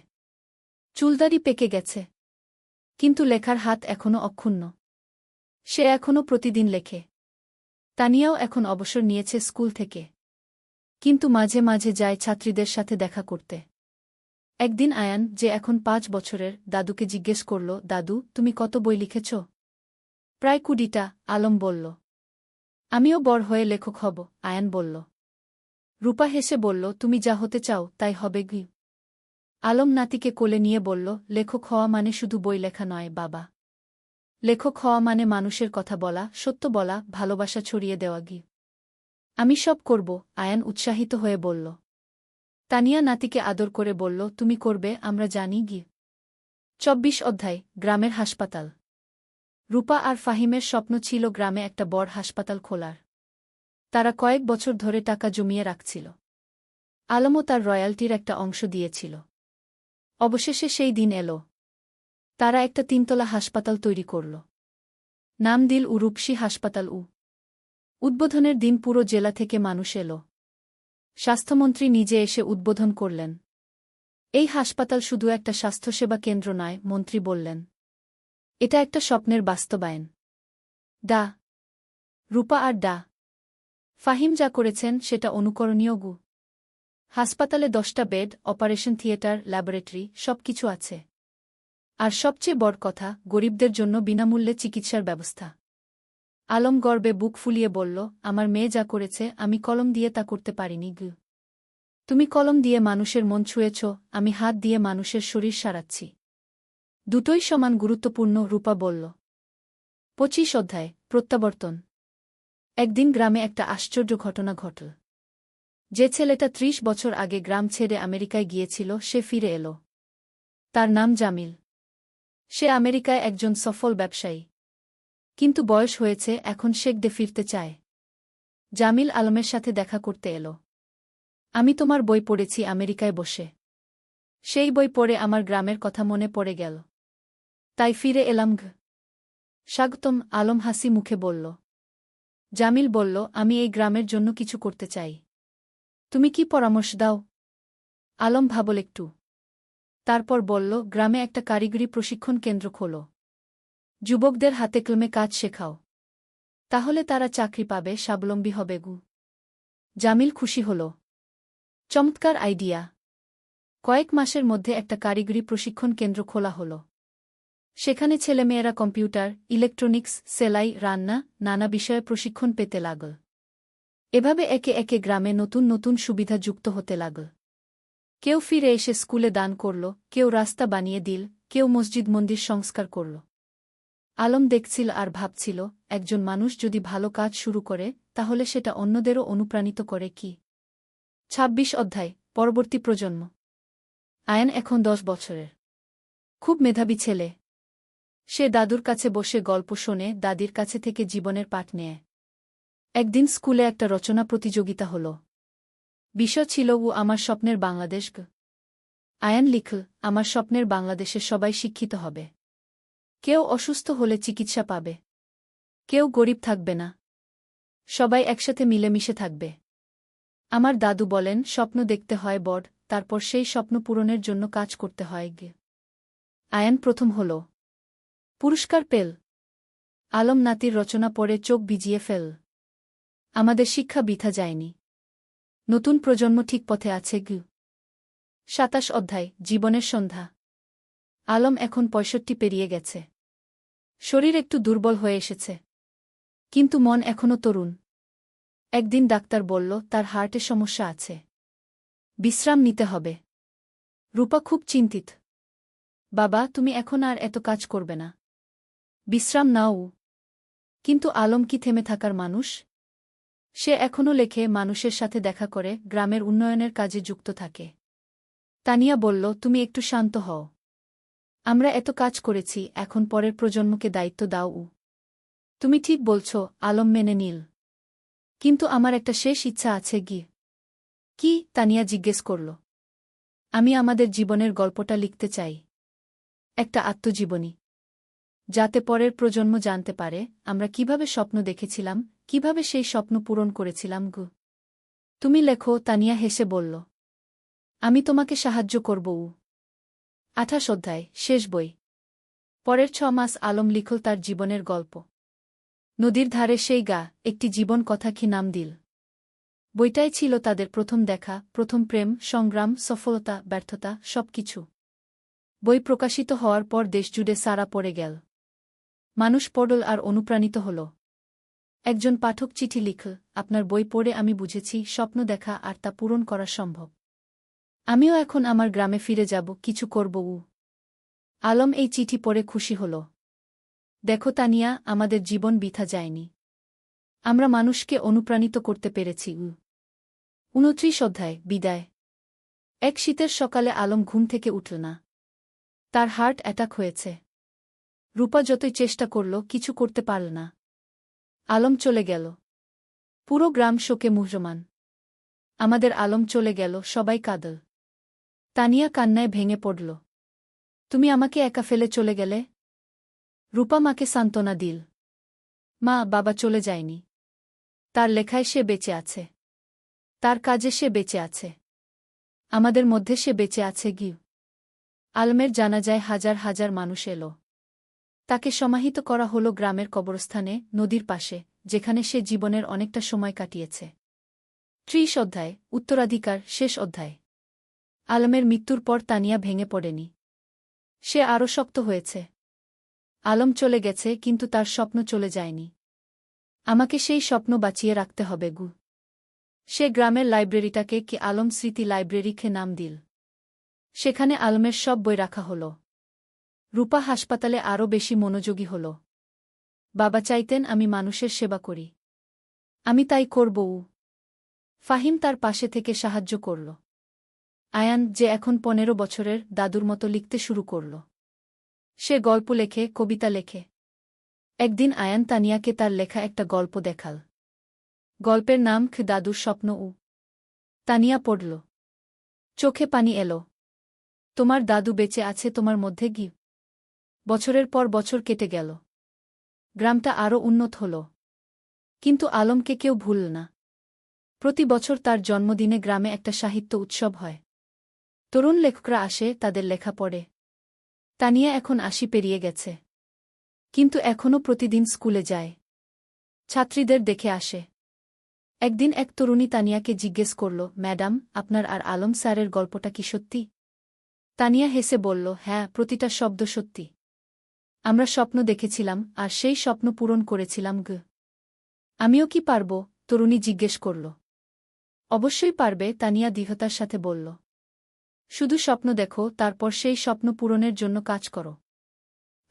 চুলদাড়ি পেকে গেছে। কিন্তু লেখার হাত এখনও অক্ষুণ্ণ। সে এখনও প্রতিদিন লেখে। তানিয়াও এখন অবসর নিয়েছে স্কুল থেকে। কিন্তু মাঝে মাঝে যায় ছাত্রীদের সাথে দেখা করতে। একদিন আয়ান, যে এখন ৫ বছরের, দাদুকে জিজ্ঞেস করল, দাদু তুমি কত বই লিখেছ? প্রায় ২০টা, আলম বলল। আমিও বড় হয়ে লেখক হব, আয়ান বলল। রূপা হেসে বলল, তুমি যা হতে চাও তাই হবে। আলম নাতিকে কোলে নিয়ে বলল, লেখক হওয়া মানে শুধু বই লেখা নয় বাবা। লেখক হওয়া মানে মানুষের কথা বলা, সত্য বলা, ভালোবাসা ছড়িয়ে দেওয়া। আমি সব করব, আয়ান উৎসাহিত হয়ে বলল। তানিয়া নাতিকে আদর করে বলল, তুমি করবে, আমরা জানি। ২৪ অধ্যায় গ্রামের হাসপাতাল। রূপা আর ফাহিমের স্বপ্ন ছিল গ্রামে একটা বড় হাসপাতাল খোলার। তারা কয়েক বছর ধরে টাকা জমিয়ে রাখছিল। আলমও তার রয়্যালটির একটা অংশ দিয়েছিল। অবশেষে সেই দিন এলো। তারা একটা ৩ তলা হাসপাতাল তৈরি করল। নাম দিল রূপসী হাসপাতাল। উদ্বোধনের দিন পুরো জেলা থেকে মানুষ এলো। স্বাস্থ্যমন্ত্রী নিজে এসে উদ্বোধন করলেন। এই হাসপাতাল শুধু একটা স্বাস্থ্যসেবা কেন্দ্র নয়, মন্ত্রী বললেন। এটা একটা স্বপ্নের বাস্তবায়ন। ডা রূপা আর ডা ফাহিম যা করেছেন সেটা অনুকরণীয়। হাসপাতালে ১০টা বেড, অপারেশন থিয়েটার, ল্যাবরেটরি, সবকিছু আছে। আর সবচেয়ে বড় কথা, গরিবদের জন্য বিনামূল্যে চিকিৎসার ব্যবস্থা। আলম গর্বে বুক ফুলিয়ে বলল, আমার মেয়ে যা করেছে আমি কলম দিয়ে তা করতে পারিনি গু। তুমি কলম দিয়ে মানুষের মন ছুঁয়েছ, আমি হাত দিয়ে মানুষের শরীর সারাচ্ছি। দুটোই সমান গুরুত্বপূর্ণ, রূপা বলল। 25 অধ্যায় প্রত্যাবর্তন। একদিন গ্রামে একটা আশ্চর্য ঘটনা ঘটল। যে ছেলেটা 30 বছর আগে গ্রাম ছেড়ে আমেরিকায় গিয়েছিল সে ফিরে এল। তার নাম জামিল। সে আমেরিকায় একজন সফল ব্যবসায়ী। কিন্তু বয়স হয়েছে, এখন শেখদে ফিরতে চায়। জামিল আলমের সাথে দেখা করতে এল। আমি তোমার বই পড়েছি আমেরিকায় বসে। সেই বই পড়ে আমার গ্রামের কথা মনে পড়ে গেল। তাই ফিরে এলাম ঘ। স্বাগতম, আলম হাসি মুখে বলল। জামিল বলল, আমি এই গ্রামের জন্য কিছু করতে চাই। তুমি কি পরামর্শ দাও? আলম ভাবল একটু। তারপর বলল, গ্রামে একটা কারিগরি প্রশিক্ষণ কেন্দ্র খোলো। যুবকদের হাতে কলমে কাজ শেখাও। তাহলে তারা চাকরি পাবে, স্বাবলম্বী হবে গু। জামিল খুশি হল। চমৎকার আইডিয়া। কয়েক মাসের মধ্যে একটা কারিগরি প্রশিক্ষণ কেন্দ্র খোলা হল। সেখানে ছেলেমেয়েরা কম্পিউটার, ইলেকট্রনিক্স, সেলাই, রান্না, নানা বিষয়ে প্রশিক্ষণ পেতে লাগল। এভাবে একে একে গ্রামে নতুন নতুন সুবিধা যুক্ত হতে লাগল। কেউ ফিরে এসে স্কুলে দান করল, কেউ রাস্তা বানিয়ে দিল, কেউ মসজিদ মন্দির সংস্কার করল। আলম দেখছিল আর ভাবছিল, একজন মানুষ যদি ভালো কাজ শুরু করে তাহলে সেটা অন্যদেরও অনুপ্রাণিত করে কি। 26 অধ্যায় পরবর্তী প্রজন্ম। আয়ান এখন 10 বছরের। খুব মেধাবী ছেলে। সে দাদুর কাছে বসে গল্প শোনে, দাদির কাছে থেকে জীবনের পাঠ নেয়। একদিন স্কুলে একটা রচনা প্রতিযোগিতা হল। বিষয় ছিল আমার স্বপ্নের বাংলাদেশ গ। আয়ান লিখল, আমার স্বপ্নের বাংলাদেশে সবাই শিক্ষিত হবে। কেউ অসুস্থ হলে চিকিৎসা পাবে। কেউ গরিব থাকবে না। সবাই একসাথে মিলেমিশে থাকবে। আমার দাদু বলেন, স্বপ্ন দেখতে হয় বড়, তারপর সেই স্বপ্ন পূরণের জন্য কাজ করতে হয় গে। আয়ান প্রথম হল। পুরস্কার পেল। আলম নাতির রচনা পড়ে চোখ ভিজিয়ে ফেল। আমাদের শিক্ষা বৃথা যায়নি। নতুন প্রজন্ম ঠিক পথে আছে গু। 27 অধ্যায় জীবনের সন্ধ্যা। আলম এখন 65 পেরিয়ে গেছে। শরীর একটু দুর্বল হয়ে এসেছে। কিন্তু মন এখনও তরুণ। একদিন ডাক্তার বলল, তার হার্টে সমস্যা আছে। বিশ্রাম নিতে হবে। রূপা খুব চিন্তিত। বাবা, তুমি এখন আর এত কাজ করবে না। বিশ্রাম নাও। কিন্তু আলম কি থেমে থাকার মানুষ? সে এখনও লেখে, মানুষের সাথে দেখা করে, গ্রামের উন্নয়নের কাজে যুক্ত থাকে। তানিয়া বলল, তুমি একটু শান্ত হও। আমরা এত কাজ করেছি, এখন পরের প্রজন্মকে দায়িত্ব দাও। তুমি ঠিক বলছ, আলম মেনে নিল। কিন্তু আমার একটা শেষ ইচ্ছা আছে গি। কি? তানিয়া জিজ্ঞেস করল। আমি আমাদের জীবনের গল্পটা লিখতে চাই। একটা আত্মজীবনী। যাতে পরের প্রজন্ম জানতে পারে আমরা কিভাবে স্বপ্ন দেখেছিলাম, কিভাবে সেই স্বপ্ন পূরণ করেছিলাম গু। তুমি লেখো, তানিয়া হেসে বলল। আমি তোমাকে সাহায্য করব। 28 অধ্যায় শেষ বই। পরের 6 মাস আলম লিখল তার জীবনের গল্প। নদীর ধারে সেই গা, একটি জীবন কথা কি নাম দিল। বইটাই ছিল তাদের প্রথম দেখা, প্রথম প্রেম, সংগ্রাম, সফলতা, ব্যর্থতা, সবকিছু। বই প্রকাশিত হওয়ার পর দেশজুড়ে সাড়া পড়ে গেল। মানুষ পড়ল আর অনুপ্রাণিত হল। একজন পাঠক চিঠি লিখল, আপনার বই পড়ে আমি বুঝেছি স্বপ্ন দেখা আর তা পূরণ করা সম্ভব। আমিও এখন আমার গ্রামে ফিরে যাব, কিছু করব। আলম এই চিঠি পড়ে খুশি হল। দেখো তানিয়া, আমাদের জীবন বৃথা যায়নি। আমরা মানুষকে অনুপ্রাণিত করতে পেরেছি। 29 অধ্যায় বিদায়। এক শীতের সকালে আলম ঘুম থেকে উঠল না। তার হার্ট অ্যাটাক হয়েছে। রূপা যতই চেষ্টা করল, কিছু করতে পারল না। আলম চলে গেল। পুরো গ্রাম শোকে মুহ্যমান। আমাদের আলম চলে গেল, সবাই কাঁদল। তানিয়া কান্নায় ভেঙে পড়ল। তুমি আমাকে একা ফেলে চলে গেলে। রূপা মাকে সান্ত্বনা দিল। মা, বাবা চলে যায়নি। তার লেখায় সে বেঁচে আছে। তার কাজে সে বেঁচে আছে। আমাদের মধ্যে সে বেঁচে আছে গি। আলমের জানাজায় হাজার হাজার মানুষ এল। তাকে সমাহিত করা হল গ্রামের কবরস্থানে, নদীর পাশে, যেখানে সে জীবনের অনেকটা সময় কাটিয়েছে। 30 অধ্যায় উত্তরাধিকার শেষ অধ্যায়। আলমের মৃত্যুর পর তানিয়া ভেঙে পড়েনি। সে আরও শক্ত হয়েছে। আলম চলে গেছে, কিন্তু তার স্বপ্ন চলে যায়নি। আমাকে সেই স্বপ্ন বাঁচিয়ে রাখতে হবে গু। সে গ্রামের লাইব্রেরিটাকে কি আলম স্মৃতি লাইব্রেরিকে নাম দিল। সেখানে আলমের সব বই রাখা হল। রূপা হাসপাতালে আরও বেশি মনোযোগী হল। বাবা চাইতেন আমি মানুষের সেবা করি। আমি তাই করব। ফাহিম তার পাশে থেকে সাহায্য করল। আয়ান, যে এখন 15 বছরের, দাদুর মতো লিখতে শুরু করল। সে গল্প লেখে, কবিতা লেখে। একদিন আয়ান তানিয়াকে তার লেখা একটা গল্প দেখাল। গল্পের নাম দাদুর স্বপ্ন। তানিয়া পড়ল। চোখে পানি এলো। তোমার দাদু বেঁচে আছে তোমার মধ্যে গি। বছরের পর বছর কেটে গেল। গ্রামটা আরও উন্নত হল। কিন্তু আলমকে কেউ ভুলল না। প্রতি বছর তার জন্মদিনে গ্রামে একটা সাহিত্য উৎসব হয়। তরুণ লেখকরা আসে, তাদের লেখা পড়ে। তানিয়া এখন 80 পেরিয়ে গেছে। কিন্তু এখনও প্রতিদিন স্কুলে যায়। ছাত্রীদের দেখে আসে। একদিন এক তরুণী তানিয়াকে জিজ্ঞেস করল, ম্যাডাম, আপনার আর আলম স্যারের গল্পটা কি সত্যি? তানিয়া হেসে বলল, হ্যাঁ, প্রতিটা শব্দ সত্যি। আমরা স্বপ্ন দেখেছিলাম, আর সেই স্বপ্ন পূরণ করেছিলাম গ। আমিও কি পারব? তরুণী জিজ্ঞেস করল। অবশ্যই পারবে, তানিয়া দৃঢ়তার সাথে বলল। শুধু স্বপ্ন দেখো, তারপর সেই স্বপ্ন পূরণের জন্য কাজ করো।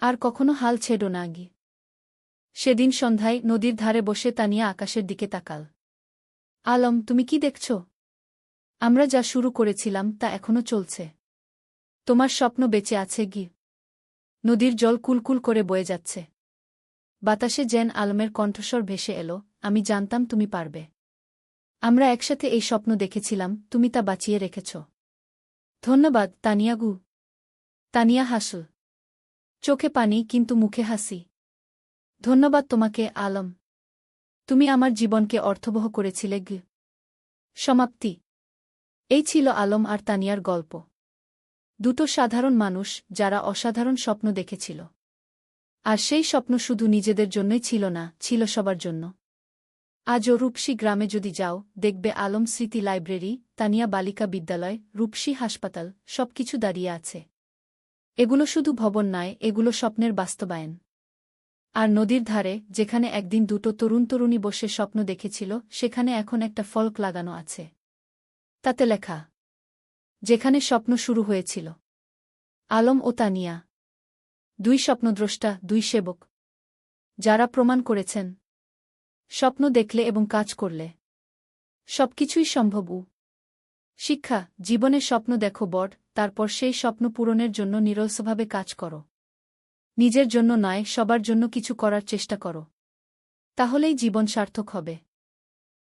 আর কখনো হাল ছেড়ো না গি। সেদিন সন্ধ্যায় নদীর ধারে বসে তানিয়া আকাশের দিকে তাকাল। আলম, তুমি কি দেখছ? আমরা যা শুরু করেছিলাম তা এখনো চলছে। তোমার স্বপ্ন বেঁচে আছে গি। নদীর জল কুলকুল করে বয়ে যাচ্ছে। বাতাসে যেন আলমের কণ্ঠস্বর ভেসে এলো, আমি জানতাম তুমি পারবে। আমরা একসাথে এই স্বপ্ন দেখেছিলাম, তুমি তা বাঁচিয়ে রেখেছ। ধন্যবাদ, তানিয়া গু। তানিয়া হাসল। চোখে পানি, কিন্তু মুখে হাসি। ধন্যবাদ তোমাকে, আলম। তুমি আমার জীবনকে অর্থবহ করেছিলে গ। সমাপ্তি। এই ছিল আলম আর তানিয়ার গল্প। দুটো সাধারণ মানুষ, যারা অসাধারণ স্বপ্ন দেখেছিল। আর সেই স্বপ্ন শুধু নিজেদের জন্যই ছিল না, ছিল সবার জন্য। আজও রূপসী গ্রামে যদি যাও, দেখবে আলম স্মৃতি লাইব্রেরি, তানিয়া বালিকা বিদ্যালয়, রূপসী হাসপাতাল, সবকিছু দাঁড়িয়ে আছে। এগুলো শুধু ভবন নয়, এগুলো স্বপ্নের বাস্তবায়ন। আর নদীর ধারে, যেখানে একদিন দুটো তরুণী বসে স্বপ্ন দেখেছিল, সেখানে এখন একটা ফলক লাগানো আছে। তাতে লেখা, যেখানে স্বপ্ন শুরু হয়েছিল। আলম ও তানিয়া, দুই স্বপ্নদ্রষ্টা, দুই সেবক, যারা প্রমাণ করেছেন, স্বপ্ন দেখলে এবং কাজ করলে সবকিছুই সম্ভব। শিক্ষা, জীবনে স্বপ্ন দেখো বড়, তারপর সেই স্বপ্ন পূরণের জন্য নিরলসভাবে কাজ করো। নিজের জন্য নয়, সবার জন্য কিছু করার চেষ্টা করো। তাহলেই জীবন সার্থক হবে।